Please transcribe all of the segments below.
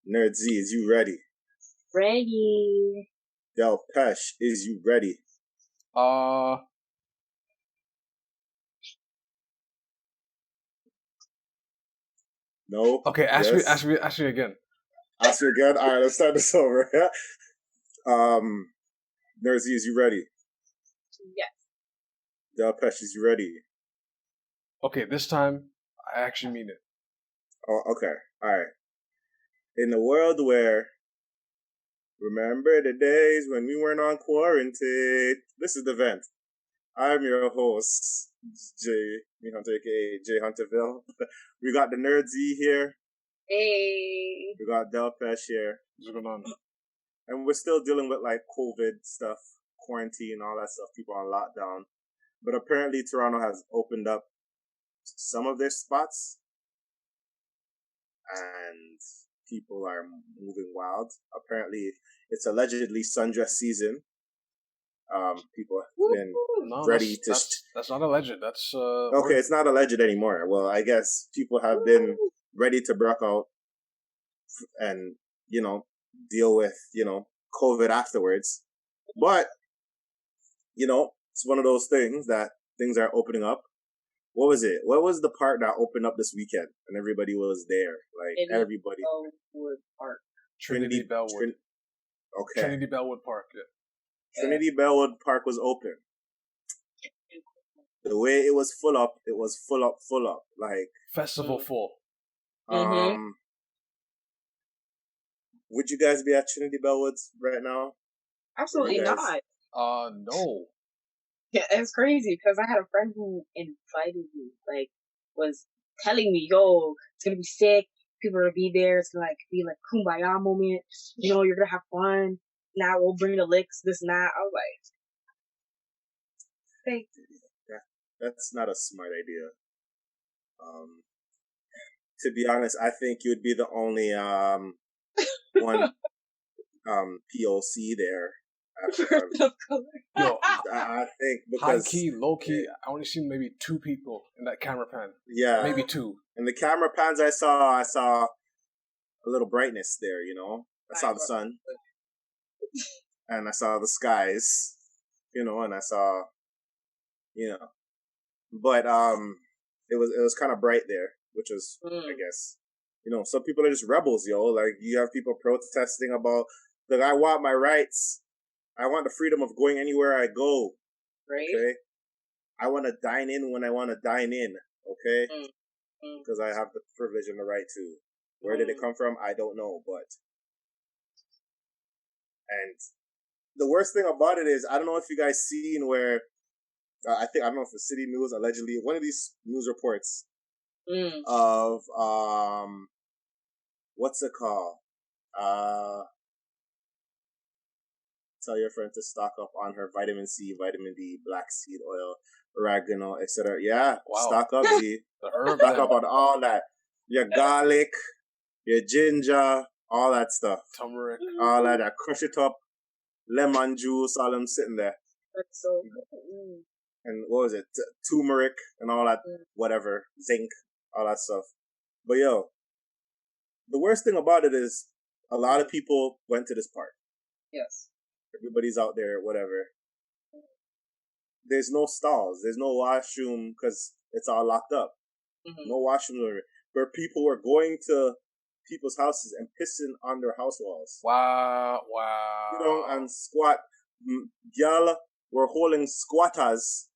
Nerd Z, is you ready? Ready. Del Pesh, is you ready? No. Okay, ask yes. me again. Ask you again. All right, let's start this over. Nerd Z, is you ready? Yes. Del Pesh, is you ready? Okay, this time I actually mean it. Oh, okay. All right. In the world where, remember the days when we weren't on quarantine. This is the vent. I'm your host, Jay Hunter, aka Jay Hunterville. We got the Nerd Z here. Hey. We got Del Pesh here. What's going on? And we're still dealing with like COVID stuff, quarantine, all that stuff, people on lockdown. But apparently Toronto has opened up some of their spots and people are moving wild. Apparently it's allegedly sundress season. People have been ready to... That's not alleged. That's... Okay, it's not alleged anymore. Well, I guess people have been ready to break out and, deal with, COVID afterwards. But, it's one of those things that things are opening up. What was it? What was the park that opened up this weekend and everybody was there? Like, everybody. Bellwood Park. Trinity Bellwood. Okay. Trinity Bellwood Park, yeah. Trinity Bellwood Park was open. The way it was full up, full up. Like... Festival full. Would you guys be at Trinity Bellwoods right now? Absolutely not. No. Yeah, it's crazy because I had a friend who invited me, was telling me, yo, it's gonna be sick, people are gonna be there, it's gonna be like kumbaya moment, you're gonna have fun, now we'll bring the licks, this and that. I was like, thank you. Yeah, that's not a smart idea. To be honest, I think you would be the only one POC there. Yo, I think because high key, low key, I only seen maybe 2 people in that camera pan. Yeah, maybe 2. In the camera pans I saw a little brightness there. I saw the sun, and I saw the skies. And I saw, but it was kind of bright there, which was I guess. Some people are just rebels, yo. Like, you have people protesting about, like, I want my rights. I want the freedom of going anywhere I go. Right. Okay? I want to dine in when I want to dine in. Okay? Because I have the privilege and the right to. Where did it come from? I don't know, but... And the worst thing about it is, I don't know if you guys seen where... I don't know if it's City News, allegedly, one of these news reports of... what's it called? Tell your friend to stock up on her vitamin C, vitamin D, black seed oil, oregano, etc. Yeah, wow. Stock up, G. Stock up on all that. Your garlic, your ginger, all that stuff. Turmeric. All that. Crush it up. Lemon juice, all them sitting there. That's so good. And what was it? Turmeric and all that, whatever. Zinc, all that stuff. But yo, the worst thing about it is a lot of people went to this park. Yes. Everybody's out there, whatever. There's no stalls. There's no washroom because it's all locked up. No washroom where people were going to people's houses and pissing on their house walls. Wow. And squat. Y'all were holding squatters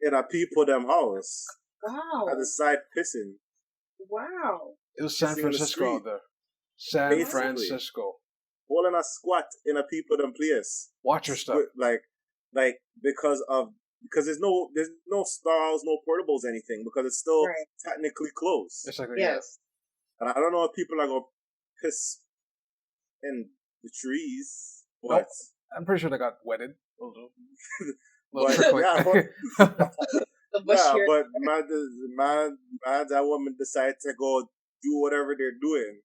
in a people them house. Wow. At the side pissing. Wow. It was San Francisco out there. San Francisco. Holding a squat in a people them place. Watch your stuff. Like because there's no stalls, no portables, anything, because it's still technically closed. Exactly. Yes. And I don't know if people are gonna piss in the trees, but nope. I'm pretty sure they got wetted. But that woman decided to go do whatever they're doing,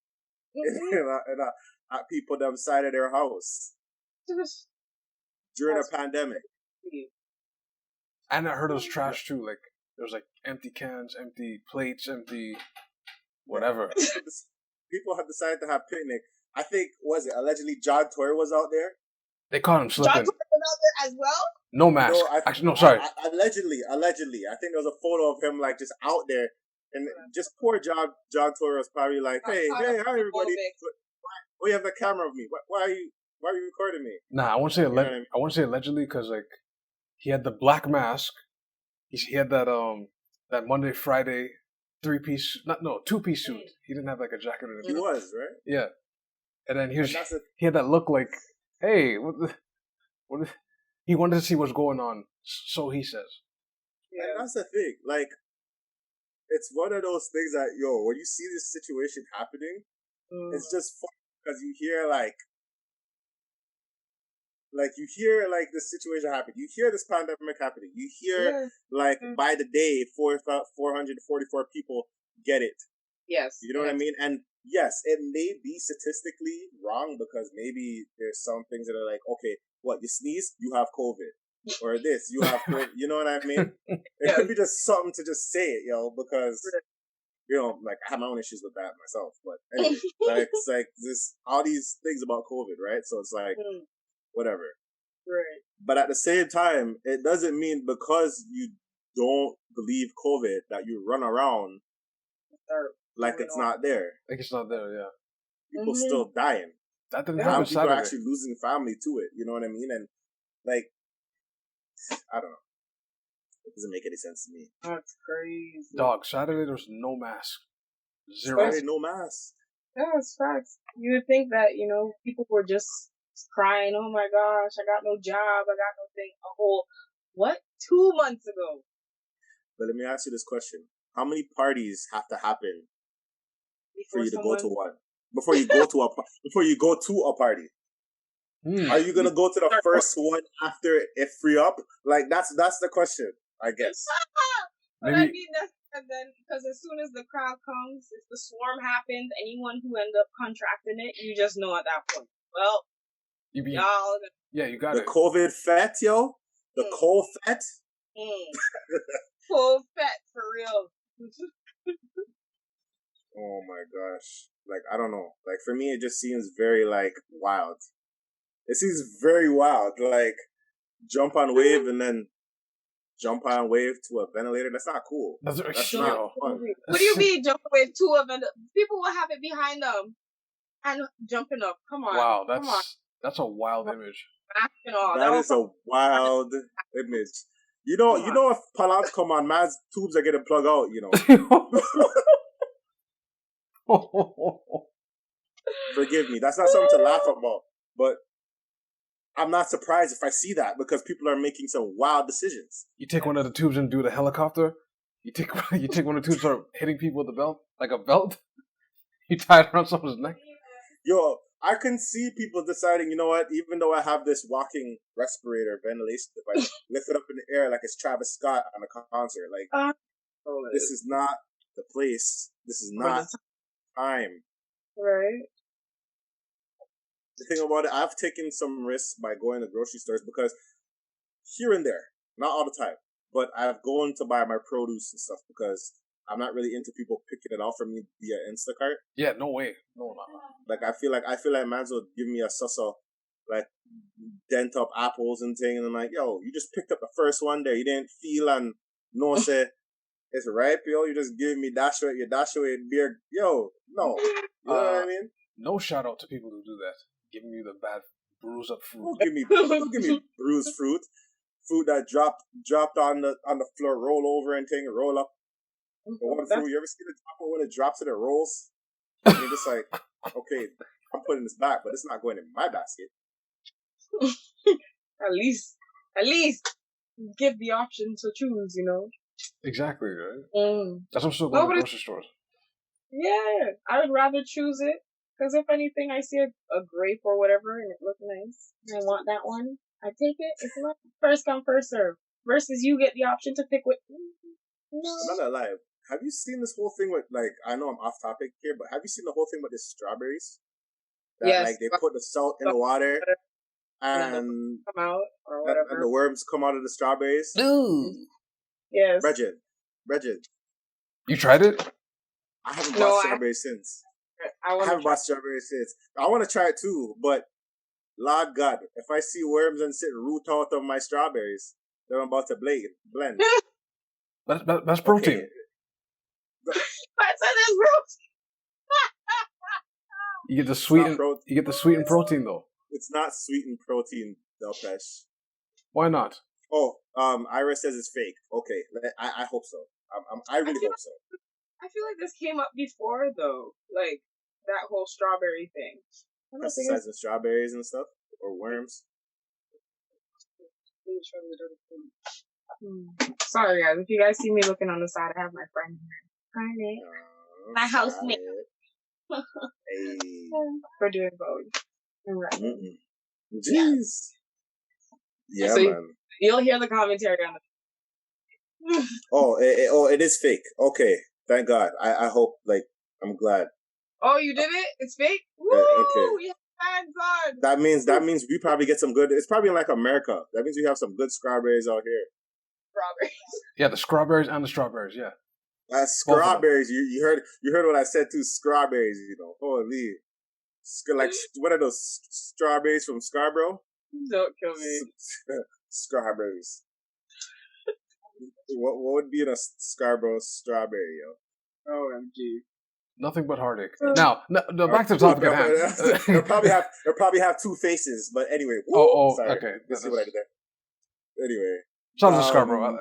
and people them side of their house during a pandemic. And I heard it was trash too. Like, there was like empty cans, empty plates, empty whatever. people have decided to have picnic. I think allegedly John Tory was out there. They caught him John slipping. Tory was out there as well. No mask. No, Actually, no, sorry. Allegedly, I think there was a photo of him like just out there, and just poor John Tory was probably like, "Hey, hi everybody, why you have the camera of me? Why are you recording me?" Nah, I won't say allegedly because like he had the black mask. He had that that Monday Friday 2-piece suit. He didn't have like a jacket or anything. He was right. Yeah, and then he had that look like, hey, he wanted to see what's going on, so he says. Yeah, and that's the thing. Like, it's one of those things that when you see this situation happening, it's just fun because you hear this situation happen. You hear this pandemic happening. You hear by the day 444 people get it. Yes. You know what I mean? And yes, it may be statistically wrong because maybe there's some things that are like, okay, what, you sneeze, you have COVID. Or this, you have COVID. You know what I mean? It could be just something to just say it, because like I have my own issues with that myself. But anyway, it's like this all these things about COVID, right? So it's like whatever. Right. But at the same time, it doesn't mean because you don't believe COVID that you run around like it's not there. Like it's not there, yeah. People still dying. That didn't happen. People are actually losing family to it. You know what I mean? And like, I don't know. It doesn't make any sense to me. That's crazy. Dog, Saturday there's no mask. Zero. Saturday, no mask. Yeah, it's facts. You would think that, people were just crying, oh my gosh, I got no job, I got no thing. 2 months ago? But let me ask you this question. How many parties have to happen for you to go to one? Before you go to a party? Are you gonna go to the first one after it free up? Like that's the question, I guess. But I mean that's then because as soon as the crowd comes, if the swarm happens, anyone who ends up contracting it, you just know at that point. Well, y'all. Yeah, you got the COVID fat, yo. The cold fat. Cold fat for real. Oh my gosh! Like I don't know. Like for me, it just seems very wild. It seems very wild. Like jump on wave and then jump on wave to a ventilator. That's not cool. That's not fun. What do you mean jump on wave to a ventilator? People will have it behind them and jumping up. Come on. Wow, that's a wild image. That is a wild image. You know if pallets come on, man's tubes are getting plugged out. Forgive me. That's not something to laugh about. But I'm not surprised if I see that because people are making some wild decisions. You take one of the tubes and do the helicopter. You take one of the tubes and start hitting people with the belt, like a belt. You tie it around someone's neck. Yo, I can see people deciding, you know what, even though I have this walking respirator ventilation device, lift it up in the air like it's Travis Scott on a concert. Like, this is not the place. This is not time. Right. The thing about it, I've taken some risks by going to grocery stores because here and there, not all the time, but I've gone to buy my produce and stuff because I'm not really into people picking it out for me via Instacart. Yeah, no way. No. Like I feel like man's will give me a susso, like dent up apples and thing, and I'm like, yo, you just picked up the first one there. You didn't feel and no say it's ripe, yo. You just give me dash away beer, yo. No, you know what I mean? No shout out to people who do that. Giving you the bad bruise up fruit. Don't give me bruised fruit that dropped on the floor, roll over and thing, roll up. The one fruit, you ever see the dropper when it drops and it rolls? And you're just like, okay, I'm putting this back, but it's not going in my basket. At least give the option to choose, Exactly, right? That's what I'm still going to grocery stores. Yeah, I would rather choose it. Because if anything, I see a grape or whatever and it looks nice, and I want that one, I take it. It's not first come, first serve. Versus you get the option to pick with. No. I'm not gonna lie. Have you seen this whole thing with, I know I'm off topic here, but have you seen the whole thing with the strawberries? That, yes. They put the salt in the water and come out or whatever. And the worms come out of the strawberries? Ooh. Yes. Bridget. You tried it? I haven't bought strawberries since. I I want to haven't try. bought strawberries since. I want to try it too, but Lord God, if I see worms and sit root out of my strawberries, then I'm about to blend. That's Okay, protein. I said this, bro. You get the it's not sweetened protein though. it's not sweetened protein, Delpesh. Why not? Oh, Ira says it's fake. Okay, I hope so. I really hope so. I feel like this came up before though, like that whole strawberry thing. I don't think it's Pesticides and strawberries and stuff, or worms. Sorry guys, if you guys see me looking on the side, I have my friend here. Hi, Nick. My housemate. Hey. We're doing both. Right. Jeez. Yeah, So man. You'll hear the commentary on the. Oh, it is fake. Okay, thank God. I hope. Like, I'm glad. Oh, you did it? It's fake. Woo! Okay. Yeah, thank God. That means we probably get some good. It's probably like America. That means we have some good strawberries out here. Strawberries. Yeah, the strawberries and the strawberries. Yeah. Strawberries. You heard what I said too. Strawberries. Holy. Like, what are those strawberries from Scarborough? Don't kill me. Strawberries. What would be in a Scarborough strawberry, yo? OMG. Nothing but heartache. Now, back to the topic at hand. They'll probably have two faces, but anyway. Sorry. Okay. You see what I did there? Anyway. Shout out to Scarborough.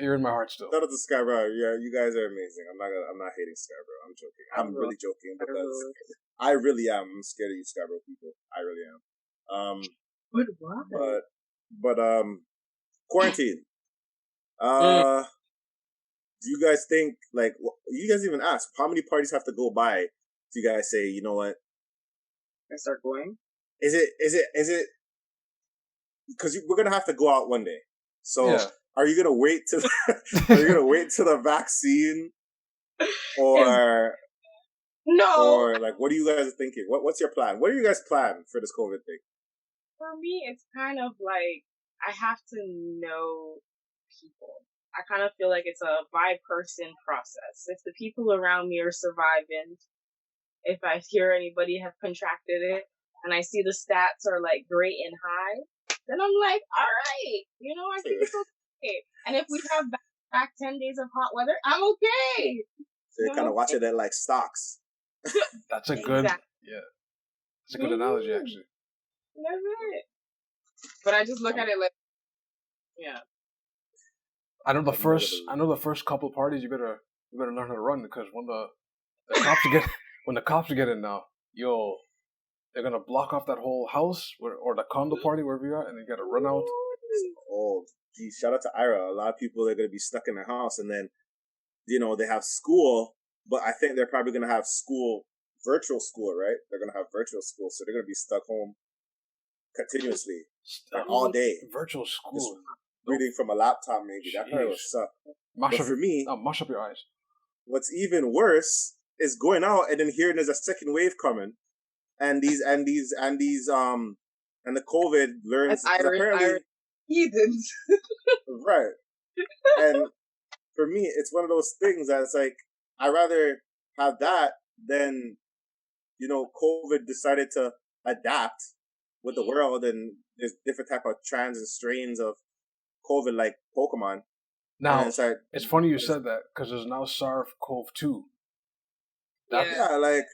You're in my heart still. Shout out to Scarborough. Yeah, you guys are amazing. I'm not hating Scarborough. I'm joking. I'm really joking because I really am. I'm scared of you Scarborough people. I really am. But quarantine. Do you guys think, like, you guys even ask how many parties have to go by to you guys say, you know what? I start going. Is it? Because we're gonna have to go out one day. So are you gonna wait till the vaccine, or no? Or like, what are you guys thinking? What's your plan? What are you guys plan for this COVID thing? For me, it's kind of like I have to know people. I kind of feel like it's a by-person process. If the people around me are surviving, if I hear anybody have contracted it, and I see the stats are like great and high, then I'm like, all right, I think it's okay. And if we have back 10 days of hot weather, I'm okay. So you're kind of watching it like stocks. That's a good, it's a good analogy actually. That's it. But I just look at it like, I know the first couple of parties you better learn how to run, because when the cops get in now, they're gonna block off that whole house or the condo party wherever you're at, and you gotta run out. Oh, geez, shout out to Ira. A lot of people are gonna be stuck in their house, and then they have school, but I think they're probably gonna have virtual school, right? They're gonna have virtual school, so they're gonna be stuck home continuously, all day. Virtual school. Just reading from a laptop, maybe. That probably would suck. But for me, mash up your eyes. What's even worse is going out and then hearing there's a second wave coming, and the COVID learns apparently heathens. Right. And for me, it's one of those things that it's like I rather have that than COVID decided to adapt with the world, and there's different type of trends and strains of COVID, like Pokemon. Now, it's funny you said that, because there's now SARS-CoV-2. Yeah, like,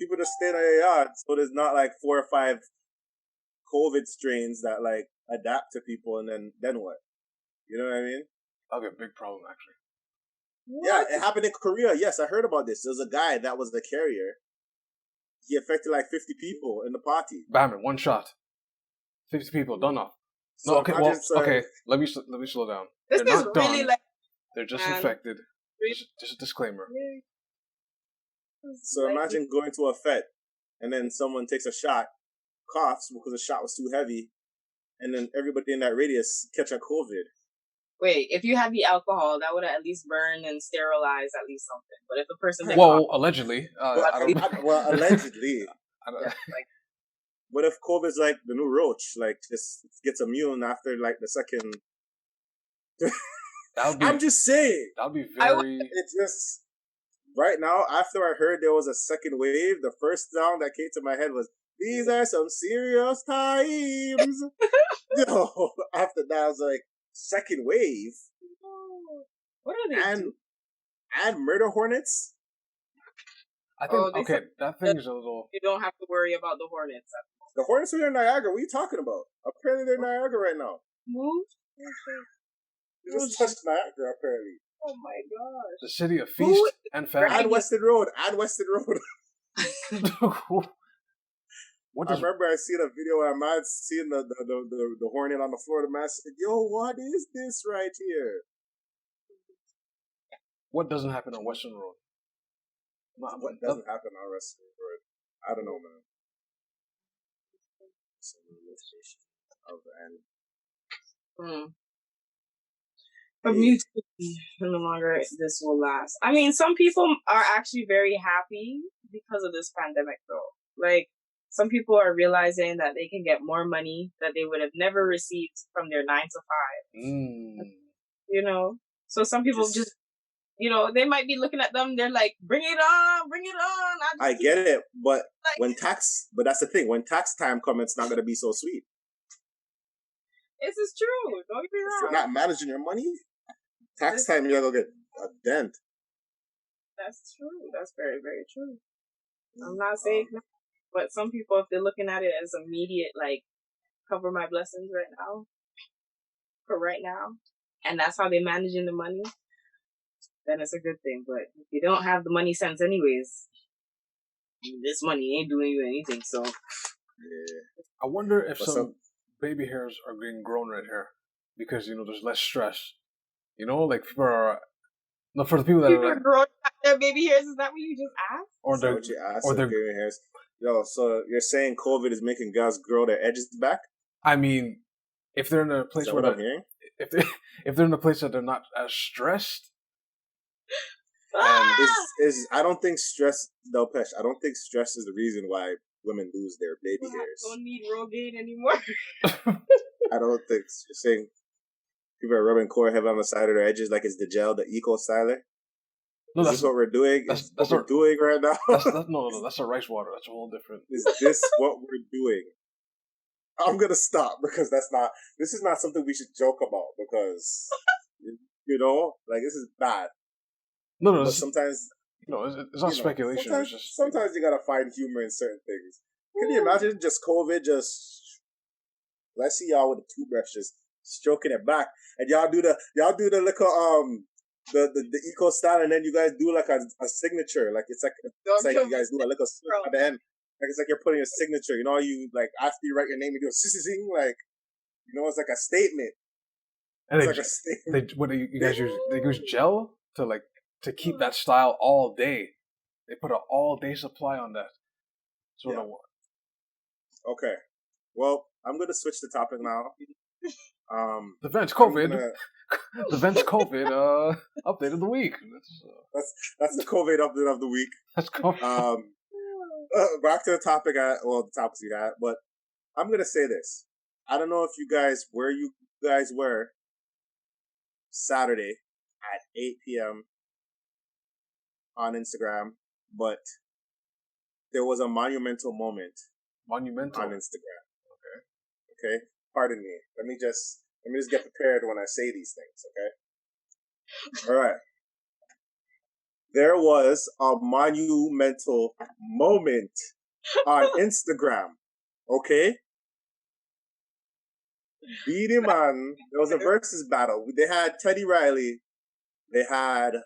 people just stay in their yard, so there's not like 4 or 5 COVID strains that like adapt to people, and then what? You know what I mean? That'll be a big problem, actually. What? Yeah, it happened in Korea. Yes, I heard about this. There's a guy that was the carrier. He affected like 50 people in the party. Bam, in one shot. 50 people, done off. So no, okay, let me slow down. This They're is not really done. like... They're just infected. Just a disclaimer. So imagine going to a fete, and then someone takes a shot, coughs because the shot was too heavy, and then everybody in that radius catch a COVID. Wait, if you had the alcohol, that would at least burn and sterilize at least something. But if the person... allegedly. Allegedly. Like, what if COVID's like the new roach? Like, just gets immune after like the second... I'm just saying. That would be very... It's just... right now, after I heard there was a second wave, the first song that came to my head was "These Are Some Serious Times." No, after that, I was like, second wave, What are they and doing? and murder hornets. I think They okay, said that thing is a little. you don't have to worry about the hornets. The hornets are in Niagara. What are you talking about? Apparently, they're in Niagara right now. Move. They just touched Niagara, apparently. Oh my gosh. The city of feast and famine. And Weston Road. What I does remember I seen a video where a man seeing the hornet on the floor. The man said, "Yo, what is this right here?" what doesn't happen on Western Road? What doesn't happen on Weston Road? I don't know, man. Some realization of the end. But mutation, no longer this will last. I mean, some people are actually very happy because of this pandemic, though. Like, some people are realizing that they can get more money that they would have never received from their 9 to 5. You know? So some people just they might be looking at them, they're like, bring it on, bring it on. I get it, but but that's the thing, when tax time comes, it's not going to be so sweet. This is true. Don't get me wrong. If you're not managing your money, tax time, you're going to get a dent. That's true. That's very, very true. I'm not saying no, but some people, if they're looking at it as immediate, like, cover my blessings right now, for right now, and that's how they're managing the money, then it's a good thing. But if you don't have the money sense anyways, this money ain't doing you anything, so. Yeah. I wonder if some baby hairs are being grown right here because, there's less stress. Like people are... No, for the people that are growing their baby hairs, is that what you just asked? Or they're... what you asked? Or their baby hairs. Yo, so you're saying COVID is making guys grow their edges back? I mean, if they're in a place where... If they're in a place that they're not as stressed... I don't think stress, though, Pesh, I don't think stress is the reason why women lose their baby hairs. Don't need Rogaine anymore. I don't think. You're saying people are rubbing core heavy on the side of their edges like it's the gel, the eco styler. No, is this what we're doing? That's what we're doing right now. No, that's a rice water. That's a whole different. Is this what we're doing? I'm gonna stop because this is not something we should joke about because this is bad. No, but sometimes it's not speculation. Sometimes you gotta find humor in certain things. Can you imagine just COVID? Let's see y'all with a toothbrush just stroking it back, and y'all do the little the eco style, and then you guys do like a signature, like it's like you guys do a little at the end, like it's like you're putting a signature. You like after you write your name, you do a sing, like it's like a statement. And it's like a statement. What do you guys use? They use gel to keep that style all day. They put an all day supply on that. Sort of. Okay. Well, I'm gonna switch the topic now. The Vents COVID. The Vents COVID update of the week. That's the COVID update of the week. That's COVID. Back to the topic. The topics we had, but I'm gonna say this. I don't know if where you guys were Saturday at 8 p.m. on Instagram, but there was a monumental moment. Monumental on Instagram. Okay. Pardon me. Let me just get prepared when I say these things. Okay. All right. There was a monumental moment on Instagram. Okay. Beanie Man. There was a versus battle. They had Teddy Riley. They had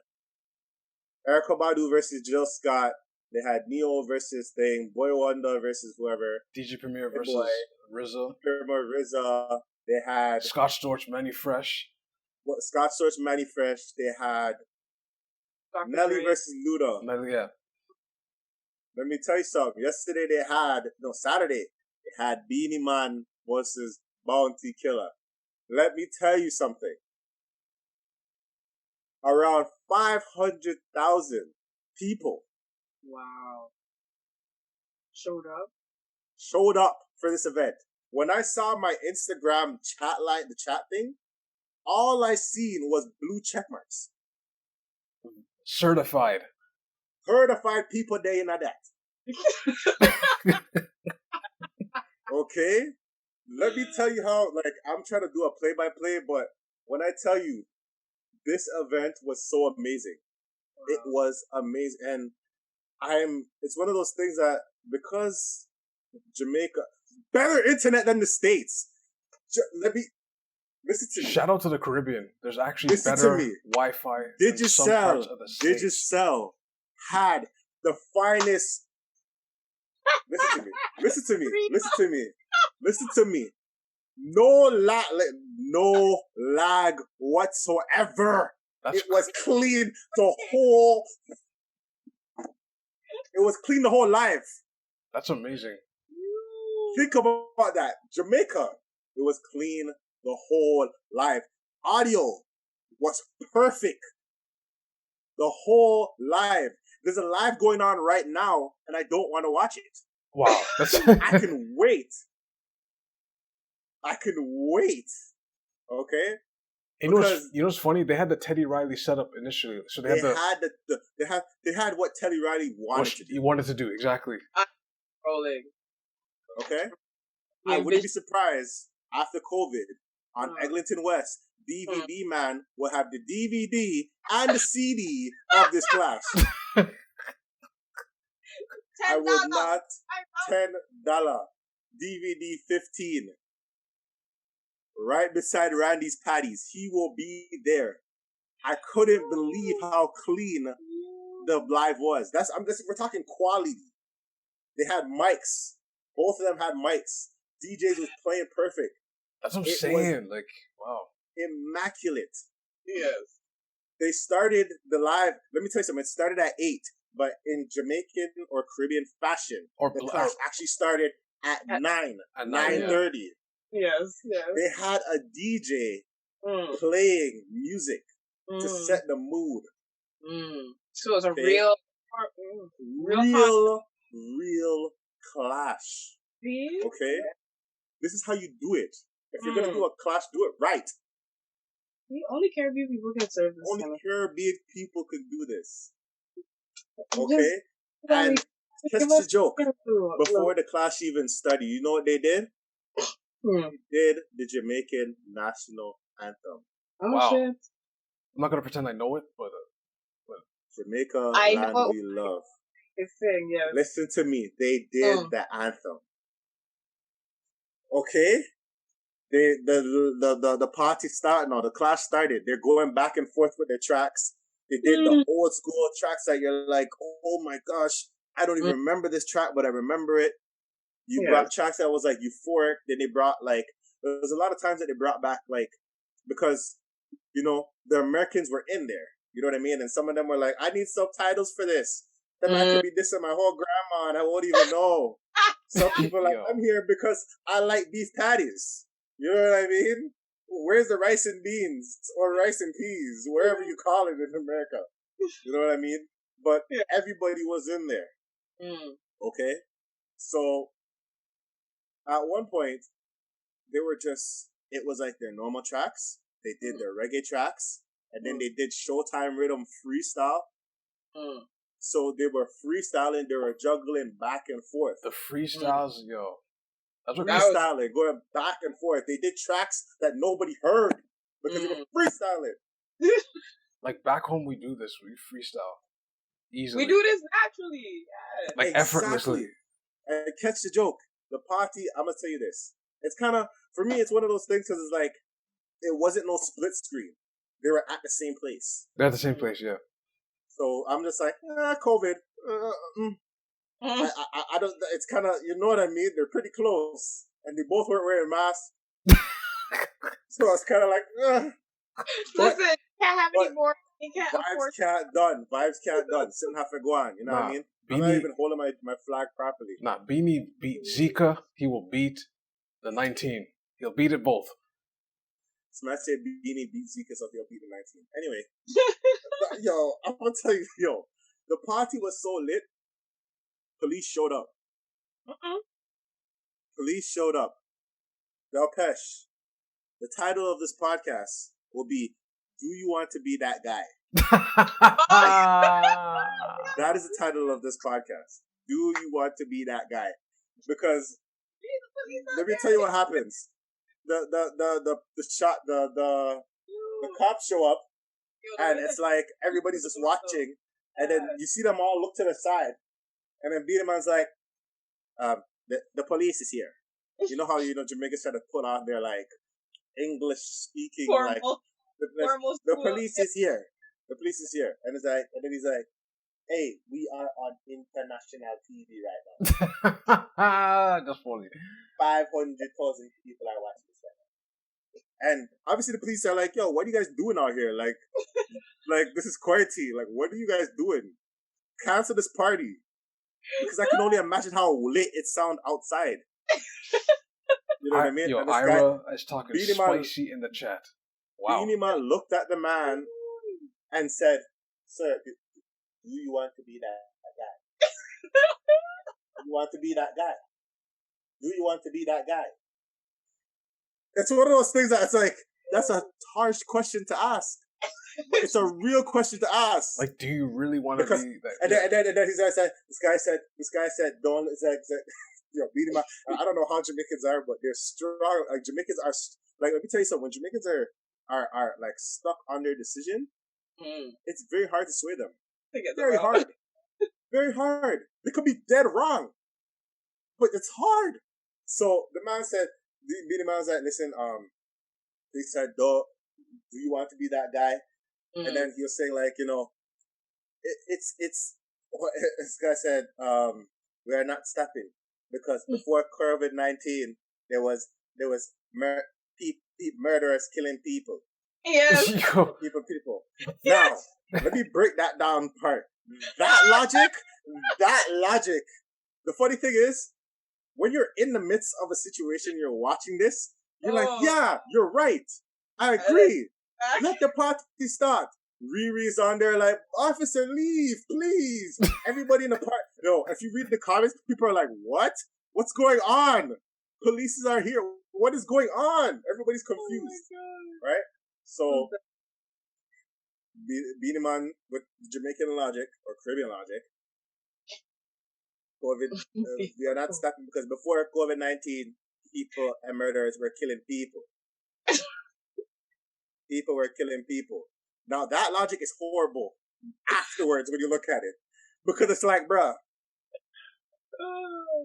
Erykah Badu versus Jill Scott. They had Neo versus Boy Wonder versus whoever. DJ Premier versus RZA. RZA. They had Scott Storch, Manny Fresh. Scott Storch, Manny Fresh. They had Nelly versus Luda. Nelly, yeah. Let me tell you something. Saturday, they had Beanie Man versus Bounty Killer. Let me tell you something. Around 500,000 people. Wow. Showed up for this event. When I saw my Instagram the chat thing, all I seen was blue check marks. Certified. Heard of 5 people day in that. Okay? Let me tell you how, like, I'm trying to do a play-by-play, but when I tell you, this event was so amazing. It was amazing. And it's one of those things that, because Jamaica, better internet than the States. Listen to me. Shout out to the Caribbean. There's actually Listen better to me. Wi-Fi in some parts of the States. Digicel had the finest. Listen to me. Listen to me. Listen to me. Listen to me. No lag whatsoever. It was clean the whole. It was clean the whole life. That's amazing. Think about that. Jamaica. It was clean the whole life. Audio was perfect. The whole live. There's a live going on right now, and I don't want to watch it. Wow. I can wait. Okay? You know what's funny? They had the Teddy Riley setup initially, so they had what Teddy Riley wanted to do. He wanted to do exactly. Rolling. Okay, I wouldn't be surprised after COVID on Eglinton West. DVD man will have the DVD and the CD of this class. I would not $10 DVD 15. Right beside Randy's patties. He will be there. I couldn't believe how clean the live was. We're talking quality. They had mics. Both of them had mics. DJs was playing perfect. That's what I'm saying. Like, wow. Immaculate. Yes. They started the live. Let me tell you something. It started at 8, but in Jamaican or Caribbean fashion, the class actually started at 9. At 9:30. Yes. They had a DJ playing music to set the mood. So it's a real clash. See? Okay? This is how you do it. If you're going to do a clash, do it right. Only Caribbean people can serve this. Only Caribbean people can do this. Okay? And catch the joke. Before the clash even started, you know what they did? They did the Jamaican national anthem. Oh, wow. shit. I'm not going to pretend I know it, but Jamaica, land we love. Yes. Listen to me. They did the anthem. Okay? The party started. No, the clash started. They're going back and forth with their tracks. They did the old school tracks that you're like, oh my gosh, I don't even remember this track, but I remember it. You brought tracks that was like euphoric. Then they brought like, there's a lot of times that they brought back like, because, you know, the Americans were in there. You know what I mean? And some of them were like, I need subtitles for this. Then I could be dissing my whole grandma and I won't even know. Some people are like, I'm here because I like beef patties. You know what I mean? Where's the rice and beans or rice and peas, wherever you call it in America? You know what I mean? But everybody was in there. Okay? So, at one point, it was like their normal tracks. They did their reggae tracks. And then they did Showtime Rhythm freestyle. So they were freestyling. They were juggling back and forth. The freestyles, yo. That's what freestyling, going back and forth. They did tracks that nobody heard because they were freestyling. Like back home, we do this. We freestyle easily. We do this naturally. Yeah. Like effortlessly. And catch the joke. The party, I'm going to tell you this. It's kind of, for me, it's one of those things because it's like, it wasn't no split screen. They were at the same place. They're at the same place, yeah. So I'm just like, COVID. I don't. It's kind of, you know what I mean. They're pretty close, and they both weren't wearing masks. So it's kind of like, listen, can't have any more. Vibes can't done. Shouldn't have to go on. You know what I mean? I'm not even holding my flag properly. Nah, Beanie beat Zika. He will beat the 19. He'll beat it both. Smash said Beanie beat Zika, so he'll beat the 19. Anyway, yo, I'm gonna tell you, the party was so lit. Police showed up. Police showed up. Delpesh, the title of this podcast will be, Do You Want to Be That Guy? That is the title of this podcast. Do you want to be that guy? Because let me tell you what happens. The cops show up, and it's like everybody's just watching, and then you see them all look to the side, and then Beatman's like, the police is here. You know how Jamaicans try to put on their like English speaking like the police is here. The police is here, and then he's like, hey, we are on international TV right now. Just funny. 500,000 people are watching this right now. And obviously the police are like, yo, what are you guys doing out here? Like this is quarantine. Like, what are you guys doing? Cancel this party. Because I can only imagine how lit it sound outside. You know what I mean? Yo, Ira is talking spicy in the chat. Wow. Beanie Man looked at the man and said, sir, do you want to be that guy? Do you want to be that guy? Do you want to be that guy? It's one of those things that it's like, that's a harsh question to ask. But it's a real question to ask. Like, do you really want to be that? And then he said, this guy said, don't, Beanie Man. I don't know how Jamaicans are, but they're strong. Like, Jamaicans are, like, let me tell you something. When Jamaicans are like stuck on their decision, it's very hard to sway them. Very hard. Very hard. They could be dead wrong. But it's hard. So the man said, Beanie Man said, listen, he said, do you want to be that guy? And then he was saying, like, it's this guy said, we are not stopping because before COVID-19, there was murderers killing people. Yeah. People. Now, let me break that down part. That logic. The funny thing is, when you're in the midst of a situation, you're watching this, you're like, yeah, you're right. I agree. Let the party start. Riri's on there like, officer, leave, please. Everybody in the park. No, if you read the comments, people are like, what? What's going on? Police are here. What is going on? Everybody's confused. Right? So, Beanie Man with Jamaican logic or Caribbean logic. COVID, we are not stopping because before COVID-19, people and murderers were killing people. People were killing people. Now that logic is horrible afterwards when you look at it. Because it's like, bruh,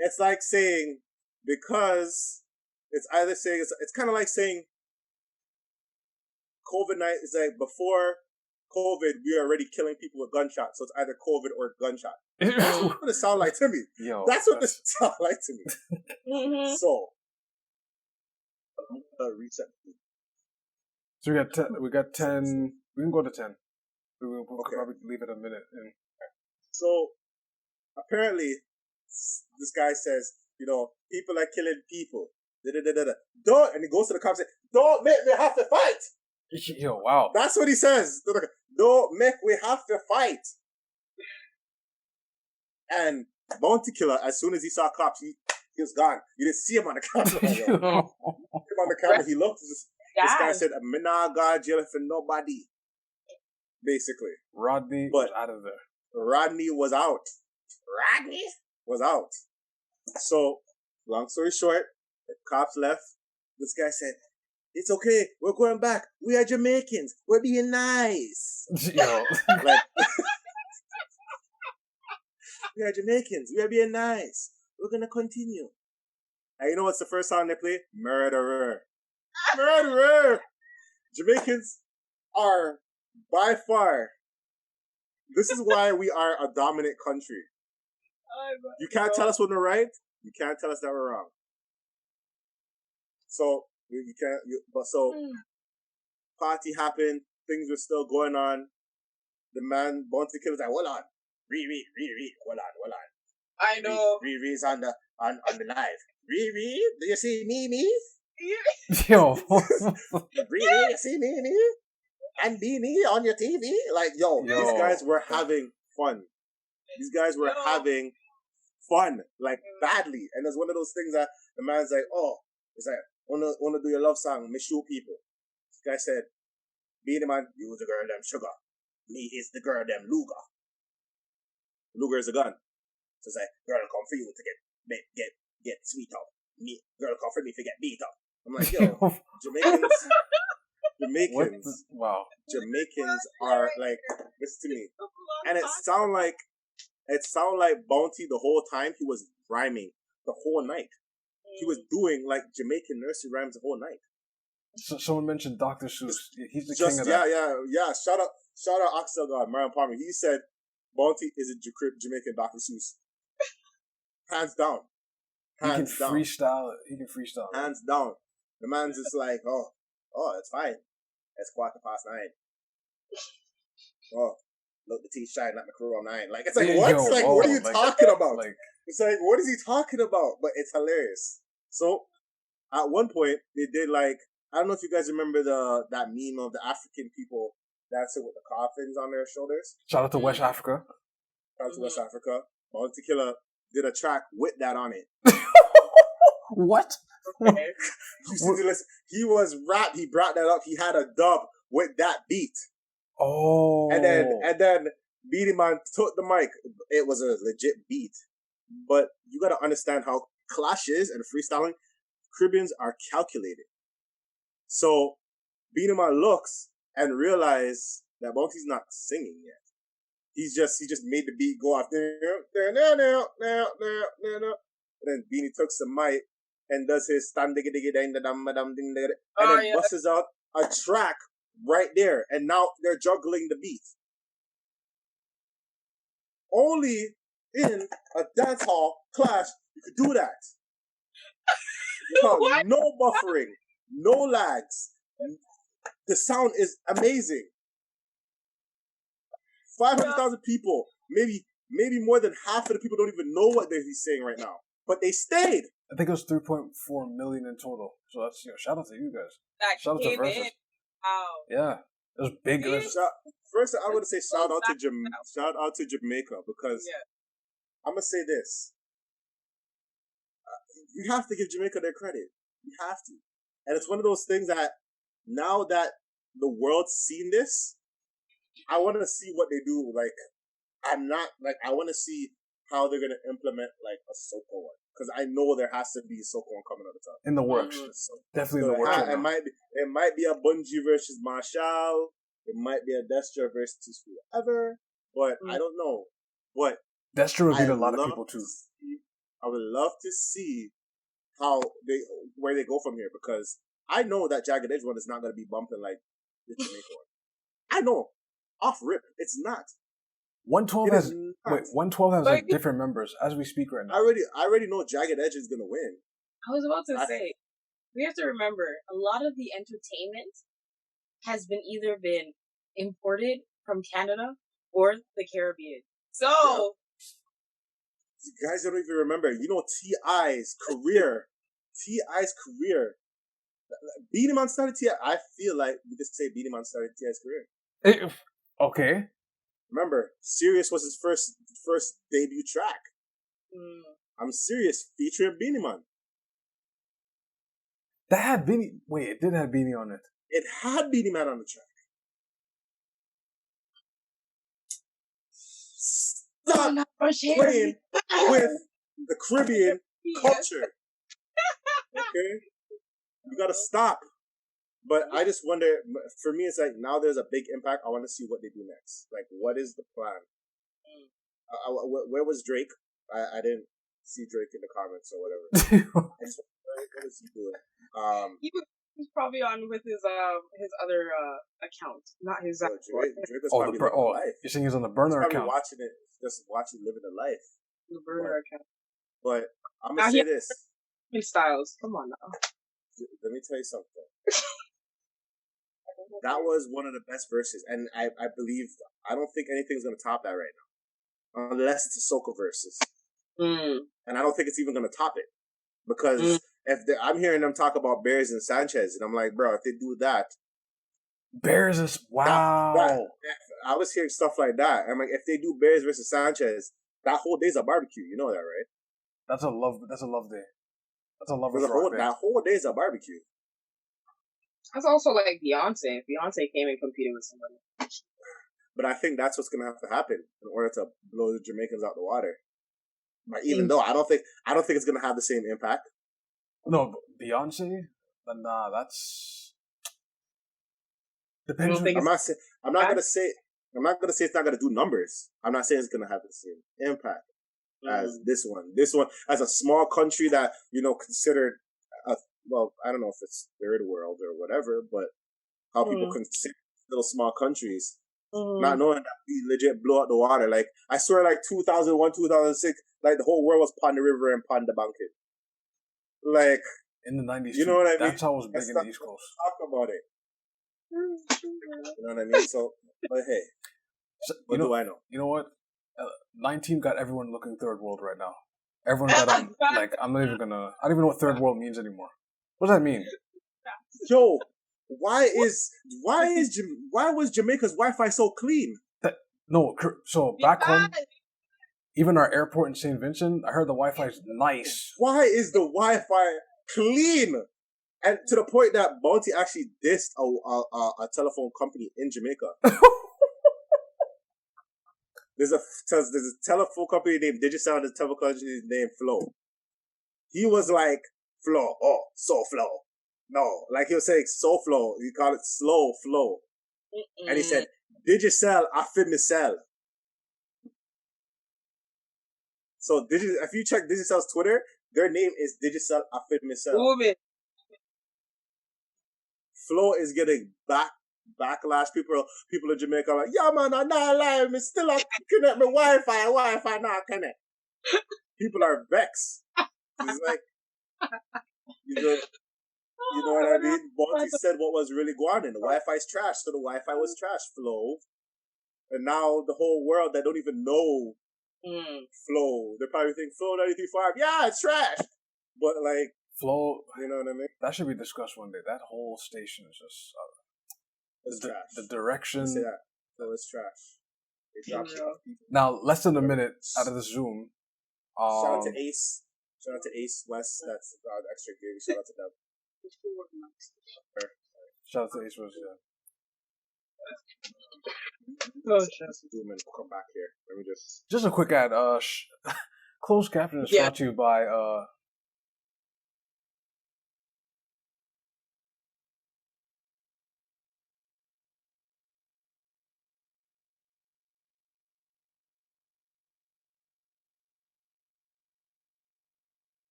it's like saying, because it's either saying, it's kind of like saying COVID-19 is like before COVID, we are already killing people with gunshots. So it's either COVID or gunshot. That's what it sounds like to me. That's what it sounds like to me. So, reset. So we got 10. We can go to 10. We'll probably leave it a minute. So, apparently, this guy says, people are killing people. Don't, and he goes to the cops and says, don't make me have to fight. Yo, wow. That's what he says. Don't make me have to fight. And Bounty Killer, as soon as he saw cops, he was gone. You didn't see him on the camera. Him on the camera, he looked. This guy said, I'm not going to jail for nobody. Basically. Rodney was out of there. Rodney was out. So, long story short, the cops left. This guy said, it's okay. We're going back. We are Jamaicans. We're being nice. Yo. We are Jamaicans. We are being nice. We're going to continue. And you know what's the first song they play? Murderer. Murderer. Jamaicans are by far. This is why we are a dominant country. You can't tell us when we're right. You can't tell us that we're wrong. So, you can't. Party happened. Things were still going on. The man, Bounty Killer's like, hold on. Riri, hold on. I know. Riri's on the live. Riri, do you see me? Yo. Riri, you see me? And Beanie on your TV? Like, yo, these guys were having fun. These guys were having fun, like, badly. And it's one of those things that the man's like, it's like, wanna do your love song, me shoot people. This guy said, Beanie Man, use the girl them sugar. me is the girl them Luger. Luger is a gun. So it's like, girl come for you to get sweet up. Me, girl come for me to get beat up. I'm like, yo, Jamaicans, wow. Jamaicans are like, listen to me. And it sound like Bounty the whole time he was rhyming the whole night. He was doing like Jamaican nursery rhymes the whole night. So someone mentioned Dr. Seuss. He's the king of that. Yeah. Shout out Axel God, Marion Palmer. He said Bounty is a Jamaican Dr. Seuss. Hands down. He can freestyle. Hands down. The man's just like, oh, it's fine. It's 9:15. Oh, look, the teeth shine, not the crew on 9. Like, it's like, what? It's like, what are you talking about? Like, it's like, what is he talking about? But it's hilarious. So, at one point, they did like, I don't know if you guys remember that meme of the African people dancing with the coffins on their shoulders. Shout out to West Africa. West Africa. Bounty Killer did a track with that on it. What? Okay. He was rap. He brought that up. He had a dub with that beat. Oh. And then Beanie Man took the mic. It was a legit beat. But you got to understand how clashes and freestyling, Caribbeans are calculated. So Beanie Man looks and realizes that Bounty's not singing yet. He just made the beat go off. And then Beanie took some mic and does his stand diggy diggy ding da dum dum ding ding, and then busts out a track right there. And now they're juggling the beat. Only in a dance hall clash you could do that. No buffering, no lags. The sound is amazing. 500,000 people, maybe more than half of the people don't even know what he's saying right now. But they stayed. I think it was 3.4 million in total. So that's, shout out to you guys. Shout out to Versus. Yeah, it was big. First, I want to say shout out to Jamaica, because I'm gonna say this: you have to give Jamaica their credit. You have to, and it's one of those things that now that the world's seen this, I want to see what they do. Like, I want to see how they're gonna implement like a soca one, because I know there has to be a soca one coming at the top. In the works, definitely in the works. It might be a Bungie versus Marshall. It might be a Destra versus whoever, but I don't know. But Destra will beat a lot of people too. I would love to see where they go from here, because I know that Jagged Edge one is not going to be bumping like the Jamaica one. I know, off rip, it's not. 112 has like different members as we speak right now. I already know Jagged Edge is going to win. I was about to say, we have to remember, a lot of the entertainment has either been imported from Canada or the Caribbean. So, you guys don't even remember. You know T.I.'s career. Beanie Man started T.I. I feel like we could say Beanie Man started T.I.'s career. Okay. Remember, Serious was his first debut track. I'm Serious, featuring Beanie Man. That had Beanie. Wait, it did have Beanie on it. It had Beanie Man on the track. Stop playing with the Caribbean culture. Okay? You gotta stop. But I just wonder, for me, it's like, now there's a big impact. I want to see what they do next. Like, what is the plan? Where was Drake? I didn't see Drake in the comments or whatever. What is he doing? He's probably on with his other account, not his Drake is probably living a life. You're saying he's on the burner account? Watching it, just watching living a life. The burner account. But I'm gonna say this: Styles, come on now. Let me tell you something. That was one of the best verses, and I don't think anything's gonna top that right now, unless it's a Soca versus. And I don't think it's even gonna top it, because I'm hearing them talk about Bears and Sanchez, and I'm like, bro, if they do that, Bears is wow. I was hearing stuff like that. I'm like, if they do Bears versus Sanchez, that whole day's a barbecue. You know that, right? That's a love day. That's a lover's rock. That whole day's a barbecue. That's also like Beyonce. If Beyonce came and competed with somebody. But I think that's what's gonna have to happen in order to blow the Jamaicans out the water. Even though I don't think it's gonna have the same impact. No, Beyonce. Nah, that's depends. I'm not gonna say it's not gonna do numbers. I'm not saying it's gonna have the same impact as this one. This one, as a small country that considered, well, I don't know if it's third world or whatever, but how people consider little small countries, not knowing that we legit blow out the water. Like I swear, like 2001, 2006, like the whole world was Pond the River and Pond the Banking. Like in the 90s, you know what I mean? That's how it was big in the East Coast. Talk about it. You know what I mean? So, but hey, what do I know? You know what? 19 got everyone looking third world right now. Everyone got like I'm not even gonna. I don't even know what third world means anymore. What does that mean? Yo, why was Jamaica's Wi-Fi so clean? So back home, even our airport in St. Vincent, I heard the Wi-Fi is nice. Why is the Wi-Fi clean? And to the point that Bounty actually dissed a telephone company in Jamaica. There's a telephone company named Digicel, there's a telephone company named Flow. He was like, Flow, oh, so Flow. No, like he was saying, so Flow. He called it slow flow. And he said, Digicel, I fit me sell. So if you check Digicel's Twitter, their name is Digicel, I fit me sell. Flow is getting backlash. People in Jamaica are like, yeah man, I'm not lying, me still not connect my Wi-Fi not connect. People are vexed. It's like, you know what I mean? Bounty said what was really going on. The Wi-Fi's trash, so the Wi-Fi was trash, Flow. And now the whole world that don't even know Flow, they probably think Flow 93.5, yeah, it's trash. But like, Flow, you know what I mean? That should be discussed one day. That whole station is just it's trash. The direction. Say that. So it's trash. Now, less than a minute out of the Zoom. Shout out to Ace. Shout out to Ace West. That's extra gig. Shout out to them. Shout out to Ace West. Oh, come back here. Let me just a quick ad. Closed caption is brought to you by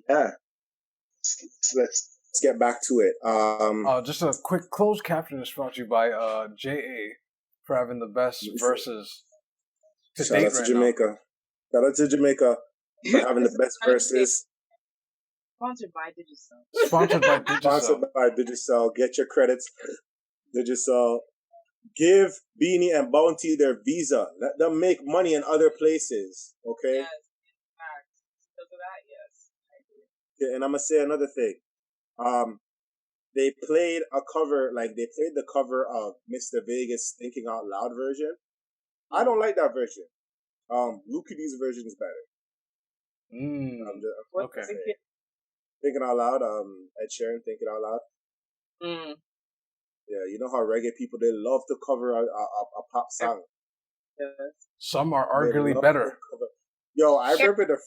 yeah. Let's get back to it. Just a quick closed caption is brought to you by JA for having the best verses to Shout out to Jamaica. Shout out to Jamaica for having the best verses. Sponsored by Digicel. Sponsored by Digicel. Get your credits. Digicel. Give Beanie and Bounty their visa. Let them make money in other places. Okay? Yes. Because of that, yes. I agree. Yeah, and I'm going to say another thing. They played the cover of Mr. Vegas Thinking Out Loud version. I don't like that version. Luke D's version is better. Okay. Thinking Out Loud, Ed Sheeran, Thinking Out Loud. Yeah, you know how reggae people, they love to cover a pop song. Some are arguably better. Yo, I remember the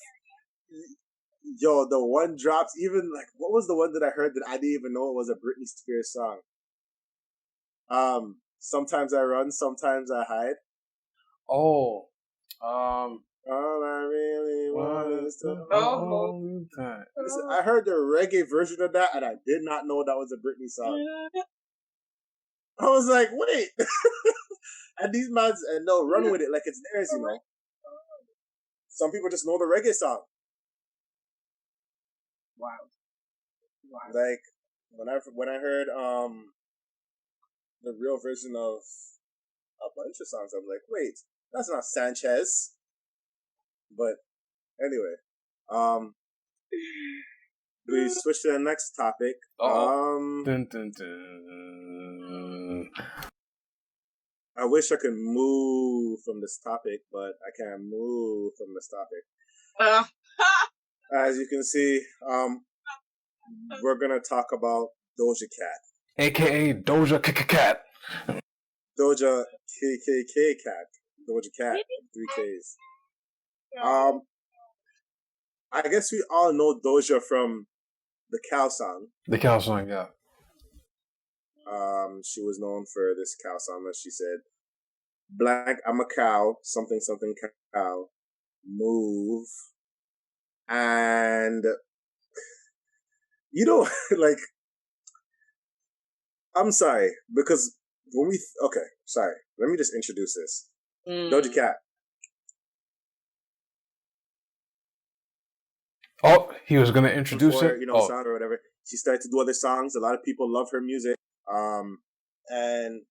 one drops, even like, what was the one that I heard that I didn't even know it was a Britney Spears song? Sometimes I run, sometimes I hide. Oh. All I really want is to hold time. I heard the reggae version of that, and I did not know that was a Britney song. I was like, wait. And these mans, and they'll run with it like it's theirs, you know. Some people just know the reggae song. Wow. Like, when I heard the real version of a bunch of songs, I'm like, wait, that's not Sanchez. But anyway, We switch to the next topic. Dun, dun, dun. I wish I could move from this topic, but I can't move from this topic. As you can see, we're gonna talk about Doja Cat, AKA Doja Cat. Doja KKK Cat, Doja Cat, 3Ks. I guess we all know Doja from the cow song. The cow song, yeah. She was known for this cow song that she said, "Blank, I'm a cow, something something cow, move," and you know, like, I'm sorry because when we sorry, let me just introduce this. Doja Cat. Oh, he was gonna introduce before, it. Song or whatever. She started to do other songs. A lot of people love her music. And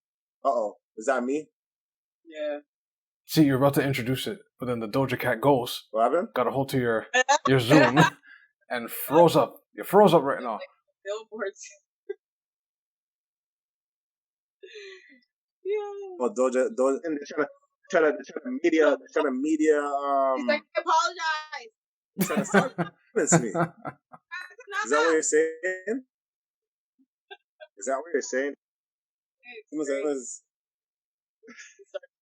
is that me? Yeah. See, you're about to introduce it, but then the Doja Cat ghost What happened? got a hold to your Zoom and froze up. You froze up right now. Billboards. Yeah. Well, Doja, and they're trying to media. He's like, I apologize. Trying to silence me. Is that what you're saying? Is that what you're saying?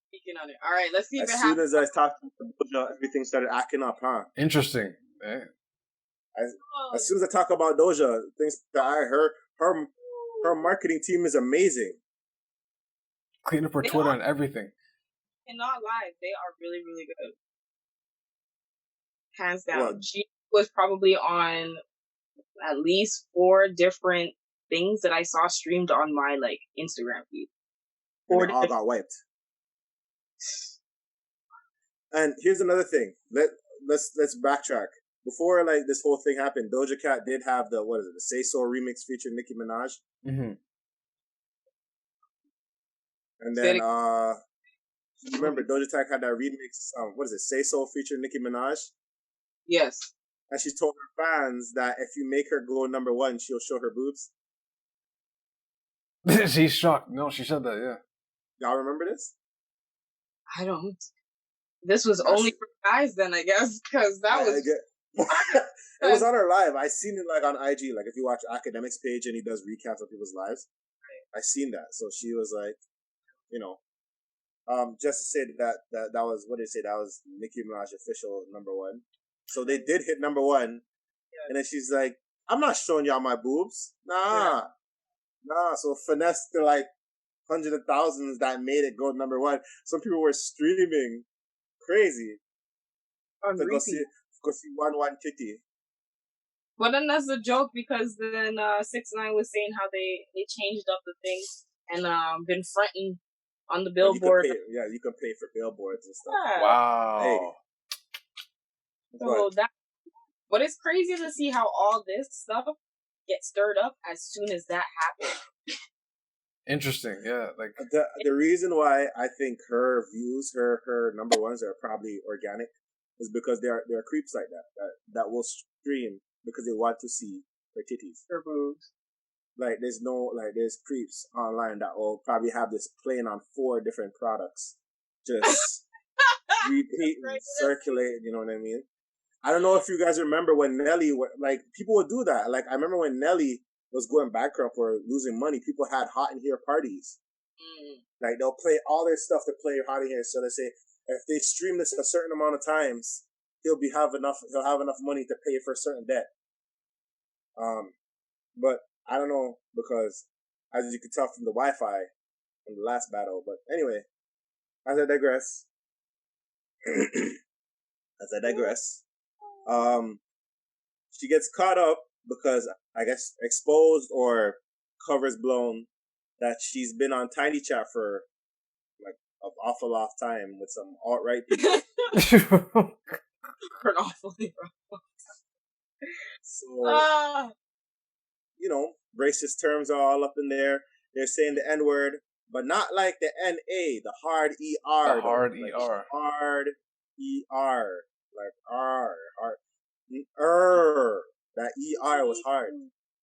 Speaking on it. All right, let's see if it happens. As soon as I talked to Doja, everything started acting up, huh? Interesting. As soon as I talk about Doja, things that her marketing team is amazing. Clean up her Twitter and everything. And not lie, they are really, really good. Hands down. Well, she was probably on at least 4 different things that I saw streamed on my Instagram feed. And they all got wiped. And here's another thing. Let's backtrack. Before this whole thing happened, Doja Cat did have the Say So remix featuring Nicki Minaj. Mm-hmm. And then remember Doja Cat had that remix. Say So featuring Nicki Minaj. Yes. And she told her fans that if you make her go number 1, she'll show her boobs. She's shocked. No, she said that. Yeah. Y'all remember this? I don't. This was only for guys then, I guess, because that was. It was on her live. I seen it on IG. If you watch Academics page and he does recaps of people's lives, I seen that. So she was just to say that was what did they say? That was Nicki Minaj official number 1. So they did hit number 1, and then she's like, "I'm not showing y'all my boobs, nah." So finesse to hundreds of thousands that made it go number 1. Some people were streaming crazy to go see 1 Kitty. But then that's a joke because then 6ix9ine was saying how they changed up the thing and been fronting on the billboard. You can pay for billboards and stuff. Yeah. Wow. Hey. So but it's crazy to see how all this stuff gets stirred up as soon as that happened. Interesting, yeah. The reason why I think her views, her number 1s are probably organic, is because there are creeps like that will stream because they want to see her titties, her boobs. There's creeps online that will probably have this playing on 4 different products, just repeat and circulate. You know what I mean? I don't know if you guys remember when Nelly, people would do that. I remember when Nelly was going bankrupt or losing money, people had Hot in Here parties. They'll play all their stuff to play Hot in Here. So they say if they stream this a certain amount of times, he'll have enough money to pay for a certain debt. But I don't know, because as you could tell from the Wi-Fi from the last battle. But anyway, as I digress. She gets caught up because I guess exposed or covers blown that she's been on Tiny Chat for an awful lot of time with some alt-right people. For an awfully rough. So, racist terms are all up in there. They're saying the N-word, but not like the N-A, the hard E-R. The hard E-R. Hard E-R. R. That ER was hard.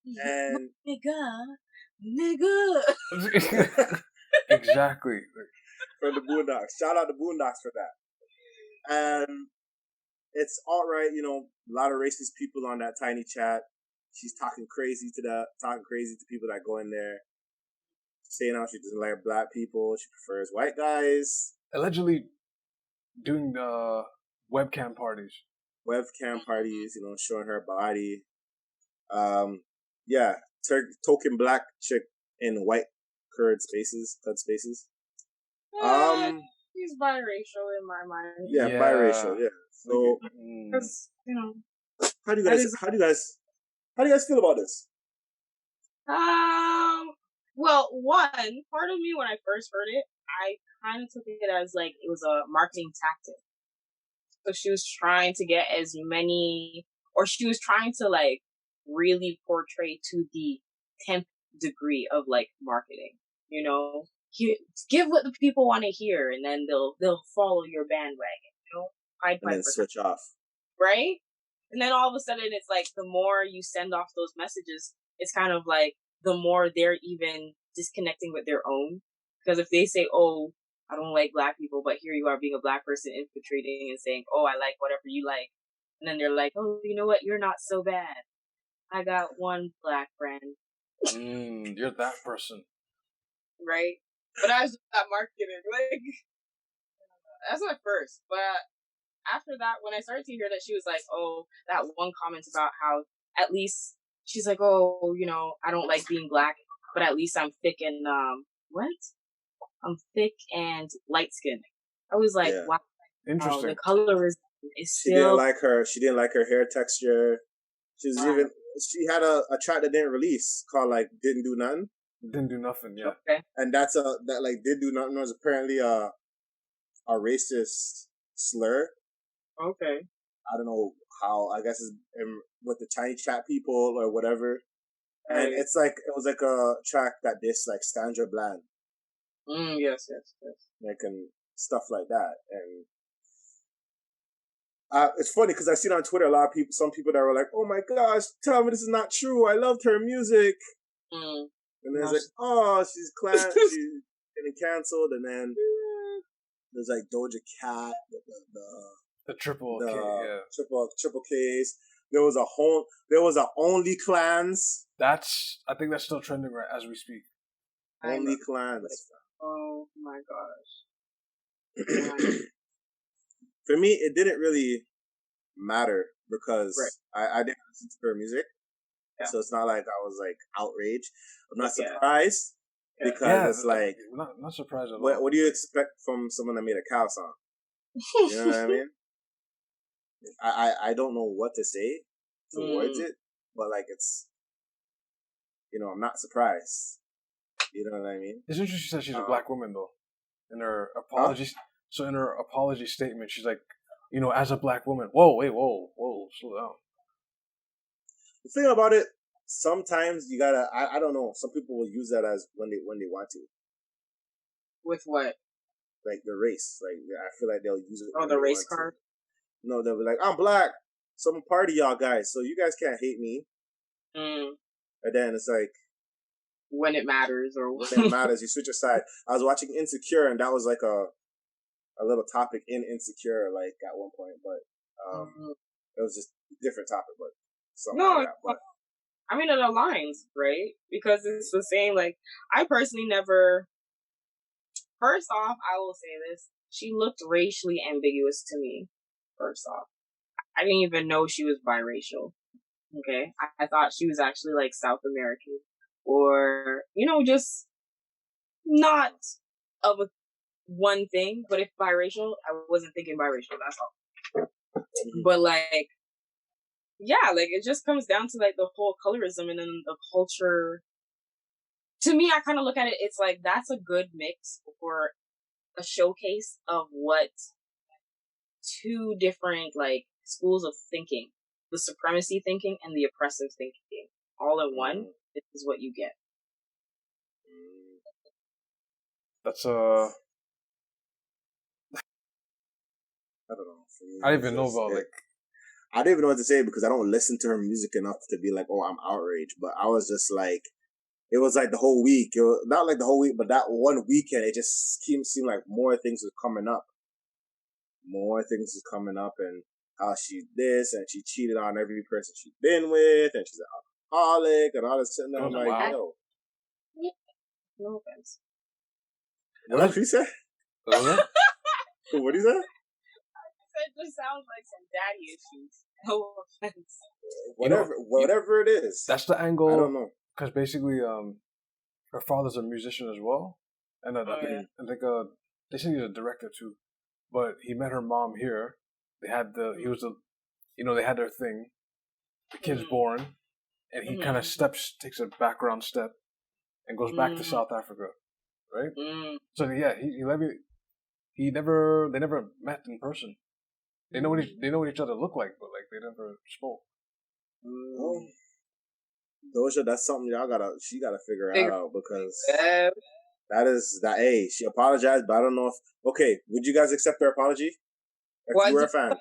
And nigga. Exactly. from the Boondocks. Shout out to Boondocks for that. And it's alright, you know, a lot of racist people on that tiny chat. She's talking crazy to people that go in there, saying how she doesn't like black people, she prefers white guys. Allegedly doing the webcam parties, you know, showing her body. Yeah, token black chick in white cut spaces. He's biracial in my mind. Yeah, biracial. Yeah. So, because you know, how do you guys feel about this? Well, one part of me when I first heard it, I kind of took it as like it was a marketing tactic. So she was trying to get as many, or she was trying to like really portray to the 10th degree of like marketing. You know, give what the people want to hear, and then they'll follow your bandwagon. You know, Pied and then switch off. Right? And then all of a sudden, it's like the more you send off those messages, it's kind of like the more they're even disconnecting with their own. Because if they say, "Oh, I don't like black people," but here you are being a black person infiltrating and saying, "Oh, I like whatever you like," and then they're like, "Oh, you know what? You're not so bad. I got one black friend." You're that person, right? But I was just that marketing, like that's my first. But after that, when I started to hear that she was like, "Oh, that one comment about how at least she's like, oh, you know, I don't like being black, but at least I'm thick and what? I'm thick and light skinned." I was like, Yeah. wow, interesting. The color is She didn't like her. She didn't like her hair texture. She was even. She had a track that didn't release called like "Didn't Do Nothing." Didn't do nothing. Yeah. Okay. And that like "Did Do Nothing" was apparently a racist slur. Okay. I don't know how. I guess it's with the Chinese chat people or whatever. Right. And it's like it was like a track that dissed like Sandra Bland. Yes. Like and stuff like that. And it's funny because I seen on Twitter some people that were like, "Oh my gosh, tell me this is not true. I loved her music." And then it's like, "Oh, she's getting canceled." And then there's like Doja Cat, the triple K's. There was a Only Clans. I think that's still trending right as we speak. Only Clans. Oh my gosh. For me, it didn't really matter because I didn't listen to her music. Yeah. So it's not like I was like outraged. I'm not surprised because it's like not surprised at all. What do you expect from someone that made a cow song? You know what I mean? I don't know what to say towards it, but like it's, you know, I'm not surprised. You know what I mean? It's interesting she said she's a black woman though. In her apologies, so in her apology statement, she's like, you know, as a black woman. Whoa, slow down. The thing about it, sometimes you gotta. I don't know. Some people will use that as when they want to. With what? Like the race. Like I feel like they'll use it. Oh, the race card. No, they'll be like, "I'm black, so I'm a part of y'all guys, so you guys can't hate me." And then it's like, when it matters, you switch your side. I was watching Insecure, and that was like a little topic in Insecure, like at one point, but it was just a different topic, but something like that. But I mean, it aligns, right? Because it's the same. Like, I personally never. First off, I will say this: she looked racially ambiguous to me. First off, I didn't even know she was biracial. Okay, I thought she was actually like South American, or you know, just not of a one thing. But if biracial, I wasn't thinking biracial. That's all. But like, yeah, like it just comes down to like the whole colorism and then the culture. To me, I kind of look at it. It's like that's a good mix for a showcase of what two different like schools of thinking, the supremacy thinking and the oppressive thinking, all in one. This is what you get. That's I don't know. I don't even know about like I don't even know what to say because I don't listen to her music enough to be like, oh, I'm outraged. But I was just like, it was like the whole week. It was, not like the whole week, but that one weekend, it just seemed like more things were coming up. More things was coming up, and how she this and she cheated on every person she's been with, and she's an alcoholic and all this shit. And I'm like, wow. yo, no offense. what did she say? What did he say? It just sounds like some daddy issues. No offense. Whatever it is. That's the angle. I don't know. Because basically, her father's a musician as well, and I think they said he's a director too. But he met her mom here. They had they had their thing. The kid's born, and he kind of takes a background step, and goes back to South Africa, right? So yeah, they never met in person. They know what each other look like, but like they never spoke. Well, Doja, that's something she gotta figure out because that. Hey, she apologized, but I don't know if. Okay, would you guys accept her apology? If you were a fan.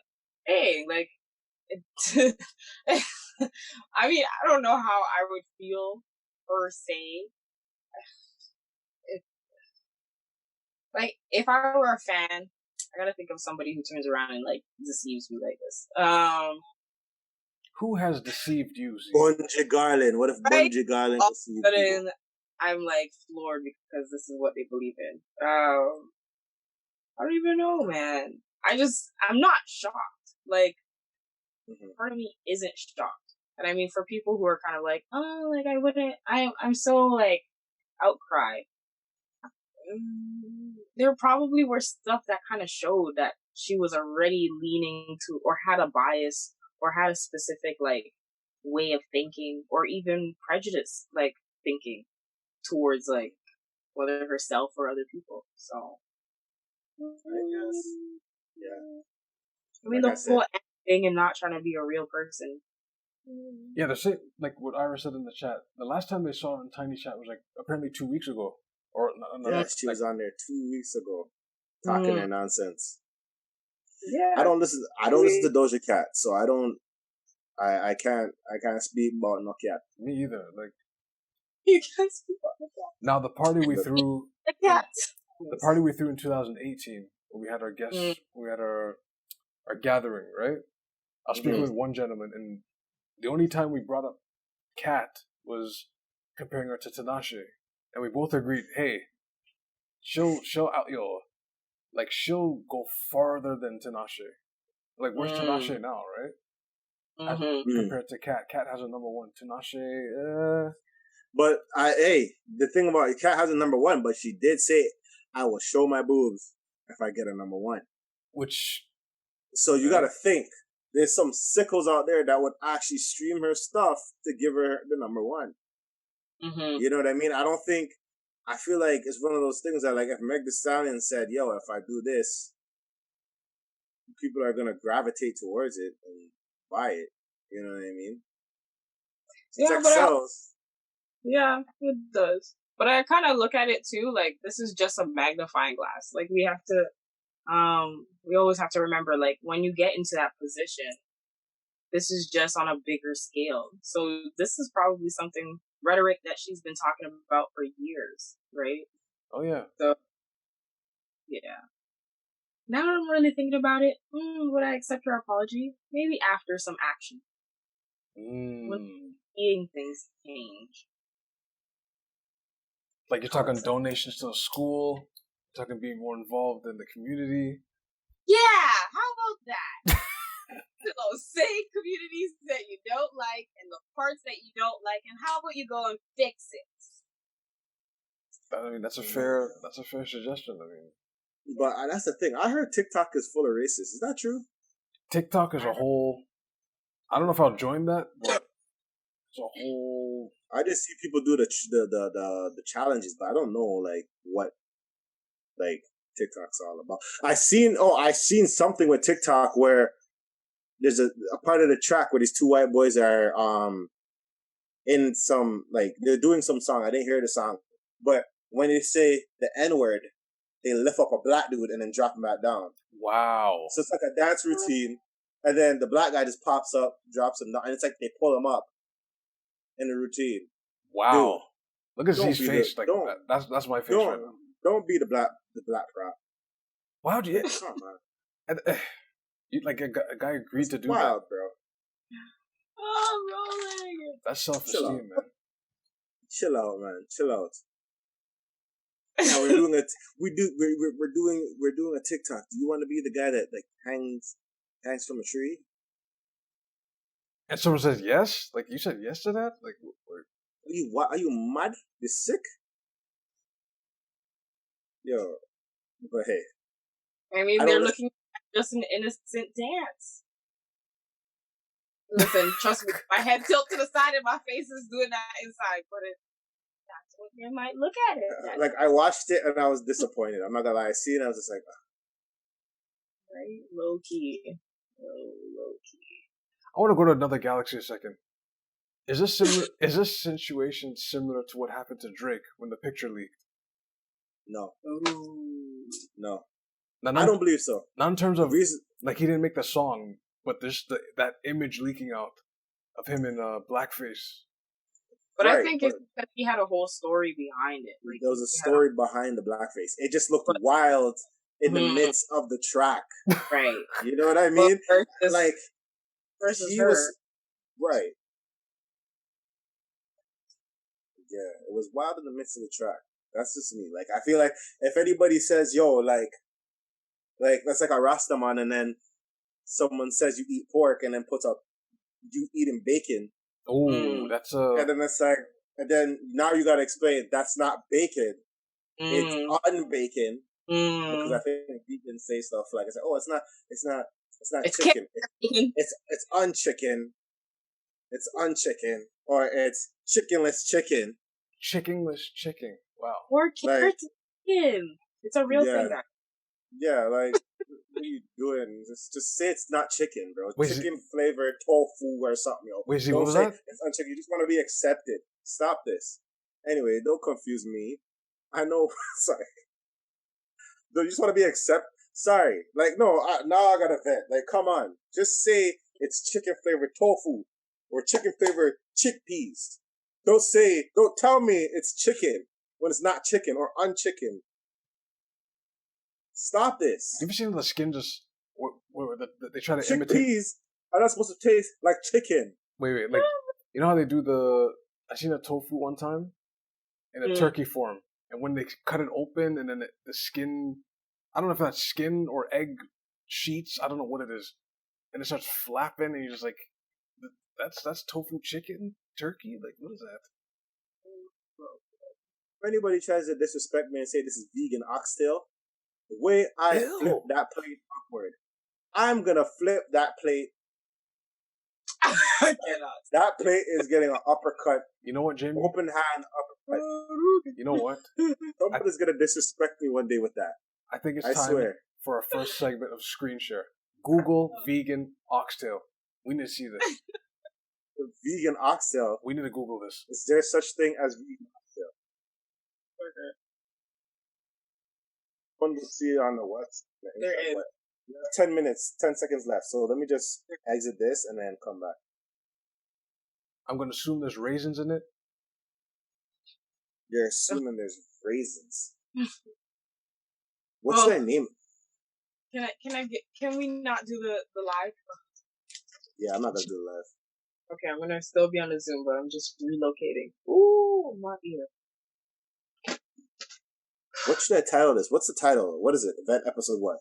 Hey, like, I mean, I don't know how I would feel per se. If I were a fan, I gotta think of somebody who turns around and like deceives me like this. Who has deceived you? Bungie Garland. What if Bungie Garland deceived you? I'm like floored because this is what they believe in. I don't even know, man. I'm not shocked. Like, part of me isn't shocked. And I mean, for people who are kind of like, oh, like I'm so like outcry. There probably were stuff that kind of showed that she was already leaning to, or had a bias, or had a specific like way of thinking, or even prejudice like thinking towards like whether herself or other people. So I guess, yeah. I mean, like the whole thing and not trying to be a real person. Yeah, the same, like what Ira said in the chat. The last time they saw her in Tiny Chat was like apparently 2 weeks ago. She was on there 2 weeks ago, talking their nonsense. Yeah, I don't listen to Doja Cat, so I can't speak about no cat. Me either. Like, you can't speak about the cat. Now the party we threw, the party we threw in 2018, when we had our guests, we had our gathering, right? I was speaking with one gentleman, and the only time we brought up Cat was comparing her to Tinashe. And we both agreed, hey, she'll go farther than Tinashe. Like, where's Tinashe now, right? Compared to Cat. Cat has a number one. Tinashe, But the thing about Cat has a number one, but she did say, I will show my boobs if I get a number one. So you gotta think, there's some sickos out there that would actually stream her stuff to give her the number one. You know what I mean? I feel like it's one of those things that, like, if Meg Thee Stallion said, yo, if I do this, people are going to gravitate towards it and buy it. You know what I mean? Yeah, it does. But I kind of look at it too, like, this is just a magnifying glass. Like, we always have to remember, like, when you get into that position, this is just on a bigger scale. So this is probably something, rhetoric that she's been talking about for years, right? Oh, yeah. So, yeah. Now that I'm really thinking about it, would I accept her apology? Maybe after some action. When seeing things change. Like, you're talking donations to a school, you're talking being more involved in the community. Yeah, how about that? Those same communities that you don't like and the parts that you don't like, and how about you go and fix it? I mean, that's a fair suggestion. I mean, but that's the thing. I heard TikTok is full of racists. Is that true? TikTok as a whole, I don't know if I'll join that, but as a whole, I just see people do the challenges, but I don't know like what like TikTok's all about. I seen something with TikTok where there's a part of the track where these two white boys are in some, like, they're doing some song. I didn't hear the song, but when they say the N-word, they lift up a black dude and then drop him back down. Wow. So it's like a dance routine, and then the black guy just pops up, drops him down, and it's like they pull him up in the routine. Wow. Look at Z's face. Don't, that's my face right now. Don't be the black prop. Why would you? Come on, man. Like a guy agreed to do wild, that, bro. Oh, rolling. That's self-esteem, man. Chill out, man. Chill out. Yeah, we're doing a TikTok. Do you want to be the guy that like hangs from a tree? And someone says yes. Like you said yes to that. Like, are you mad? You sick? Yo, but hey. I mean, they're looking at just an innocent dance. Listen, trust me, my head tilts to the side and my face is doing that inside, but that's what they might look at it. Like, I watched it and I was disappointed. I'm not gonna lie. I see it and I was just like... Right? Low key. Low key. I want to go to another galaxy a second. Is this similar? Is this situation similar to what happened to Drake when the picture leaked? No. Ooh. No. I don't believe so. Not in terms of like he didn't make the song, but there's that image leaking out of him in blackface. But right, I think it's because he had a whole story behind it. Like, there was a story behind the blackface. It just looked wild in the midst of the track. Right. You know what I mean? Versus he her. was right. Yeah, it was wild in the midst of the track. That's just me. Like, I feel like if anybody says, yo, like that's like a Rastaman, and then someone says you eat pork and then puts up you eating bacon. Oh, that's and then it's like, and then now you gotta explain that's not bacon. It's unbacon. Because I think vegans say stuff like, it's like, oh, it's not chicken. It's unchicken. It's unchicken. Or it's chickenless chicken. Chickenless chicken. Wow. Or carrot chicken. It's a real thing, guys. Yeah, like, what are you doing? Just say it's not chicken, bro. Chicken flavored tofu or something, yo. Wait, don't what say was that? It's unchicken. You just want to be accepted. Stop this. Anyway, don't confuse me. I know. Sorry. No, you just want to be accepted. Sorry. Like, no, now I gotta vent. Like, come on. Just say it's chicken flavored tofu or chicken flavored chickpeas. Don't tell me it's chicken when it's not chicken or unchicken. Stop this. You ever seen the skin just where they try to chickpeas imitate? Chickpeas are not supposed to taste like chicken. Wait, like, you know how they do I seen a tofu one time in a turkey form, and when they cut it open and then the skin, I don't know if that's skin or egg sheets, I don't know what it is, and it starts flapping, and you're just like, that's tofu chicken turkey? Like, what is that? If anybody tries to disrespect me and say this is vegan oxtail, the way I flip that plate upward, I'm gonna flip that plate. I cannot. That plate is getting an uppercut. You know what, Jamie? Open hand uppercut. You know what? Somebody's gonna disrespect me one day with that. I think it's time for our first segment of Screen Share. Google vegan oxtail. We need to see this. Vegan oxtail. We need to Google this. Is there such thing as vegan oxtail? Okay. One will see it on the what? There is. 10 minutes, 10 seconds left. So let me just exit this and then come back. I'm going to assume there's raisins in it. You're assuming there's raisins. What's their name? Can we not do the live? Yeah, I'm not gonna do the live. Okay, I'm gonna still be on the Zoom, but I'm just relocating. Ooh, my ear. What should I title this? What's the title? What is it? Event episode what?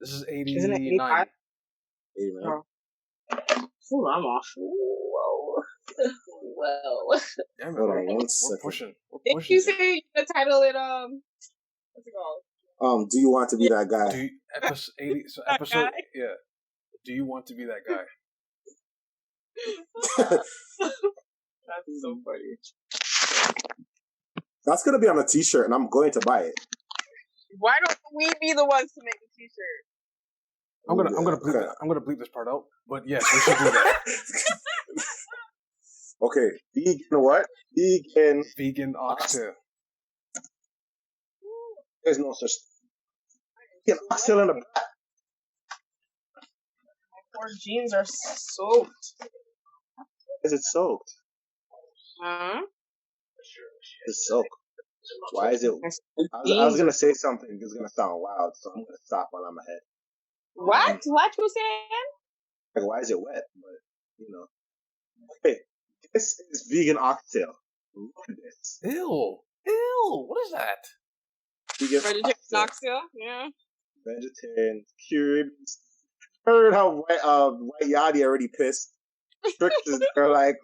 This is 89. Isn't it 85? 89. Oh. Ooh, I'm off. Ooh, whoa. Well. Yeah, man, hold on one second. We're pushing. Did you say the title it what's it called? Do you want to be that guy? Episode 80. So episode yeah. Do you want to be that guy? That's so funny. That's gonna be on a T-shirt, and I'm going to buy it. Why don't we be the ones to make the T-shirt? I'm gonna bleep this part out. But yes, we should do that. Okay, vegan what? Vegan oxtail. There's no such vegan oxtail in the back. Our jeans are soaked. Is it soaked? Huh? It's soaked. Why is it? I was gonna say something. It's gonna sound loud, so I'm gonna stop while I'm ahead. What? What you saying? Like, why is it wet? But you know. Hey, this is vegan oxtail. Look at this. Ew. What is that? Vegan Vegetarian oxtail? Yeah. Vegetarian cured. Heard how White Yachty already pissed. Tricks is there like,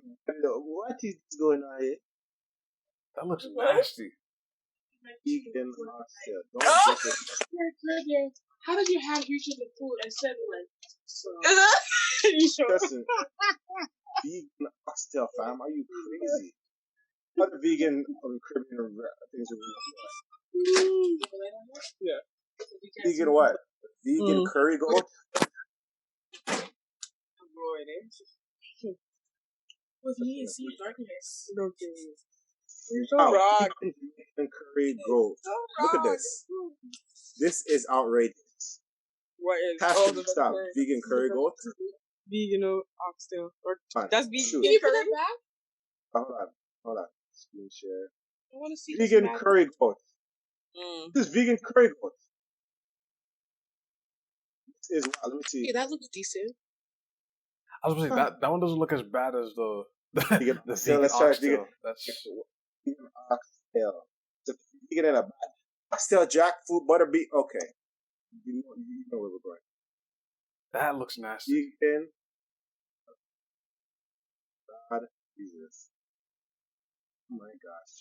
what is going on here? That looks nasty. Vegan oxtail. Don't Oh! drink it. How did you have usually the food and said like so? You sure? Listen, vegan oxtail, fam. Are you crazy? What vegan Caribbean things are we Yeah. Vegan what? Vegan curry goat? With me, see darkness. You're so wrong. Vegan curry goat. Look at this. This is outrageous. What is? Have to stop. Vegan curry goat? Vegan oxtail. Or that's vegan Shoot. curry. Can you put that back? Hold on. Screen share. I want to see vegan curry goat. This is vegan curry goat. This is, let me see. Yeah, that looks decent. I was gonna say that one doesn't look as bad as the vegan vegan let's try oxtail. vegan. That's vegan oxtail. It's a vegan and a oxtail jackfruit butter beef. Okay, you know where we're going. That looks nasty. Vegan. God, Jesus. Oh my gosh.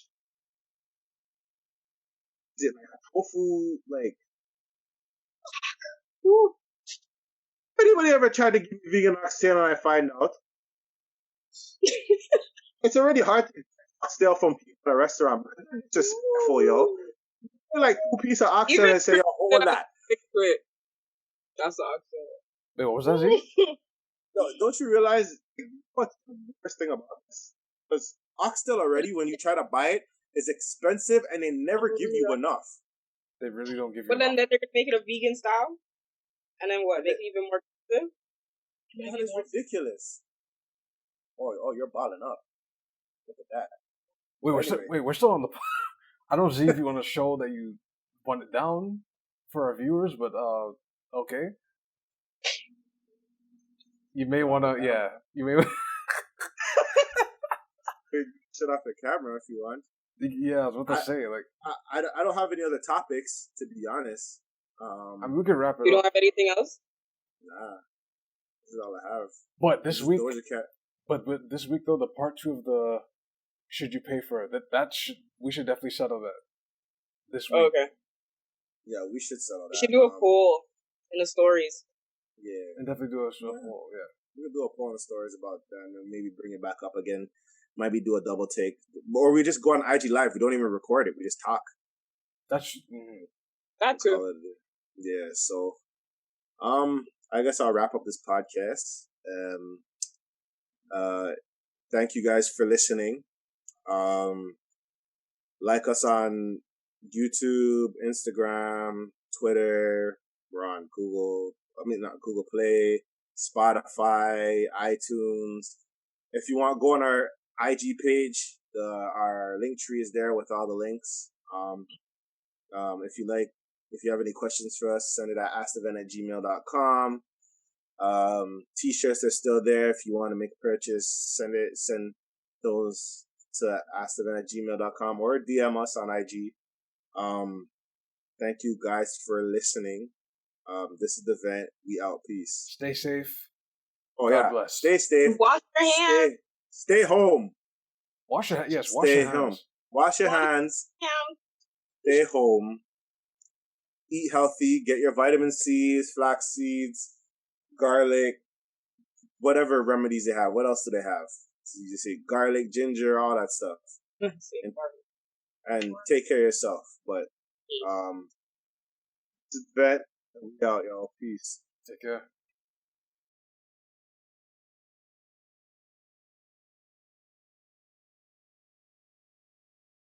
Is it like a tofu? Like, whew. Anybody ever tried to give me vegan oxtail and I find out? It's already hard to get oxtail from people in a restaurant. It's just full, yo. You're like 2 pieces of oxtail and say, yo, hold that. That's the oxtail. Wait, what was that, Z? No, don't you realize what's the worst thing about this? Because oxtail already, when you try to buy it, is expensive and they never give you enough. They really don't give you But then enough. they're going to make it a vegan style? And then what? Make it even more expensive? That is ridiculous. Oh, you're balling up. Look at that. Wait, we're still on the. I don't see if you want to show that you want it down for our viewers, but okay. You may want to, yeah. You may. Shut off the camera if you want. Yeah, I was about to say, like, I don't have any other topics, to be honest. I mean, we can wrap it up. You don't have anything else? Nah, this is all I have. But this week, but this week though, the part 2 of the should you pay for it? We should definitely settle that this week. Oh, okay. Yeah, we should settle that. We should do a poll in the stories. Yeah, and definitely do a poll. Yeah, we could do a poll in the stories about that, and then maybe bring it back up again. Maybe do a double take, or we just go on IG Live. We don't even record it. We just talk. That's that too. Yeah. So, I guess I'll wrap up this podcast. Thank you guys for listening. Like us on YouTube, Instagram, Twitter. We're on Google. Not Google Play, Spotify, iTunes. If you want, go on our IG page. Our link tree is there with all the links. If you have any questions for us, send it at askthevent@gmail.com. T-shirts are still there. If you want to make a purchase, send those to askthevent@gmail.com or DM us on IG. Thank you guys for listening. This is the vent. We out. Peace. Stay safe. Oh, God bless. Stay safe. Wash your hands. Stay home. Wash your hands. Yes, wash your hands. Home. Wash your hands. Stay home. Eat healthy. Get your vitamin C's, flax seeds, garlic, whatever remedies they have. What else do they have? So you just say garlic, ginger, all that stuff. And take care of yourself. But this is Vet. We out, y'all. Peace. Take care.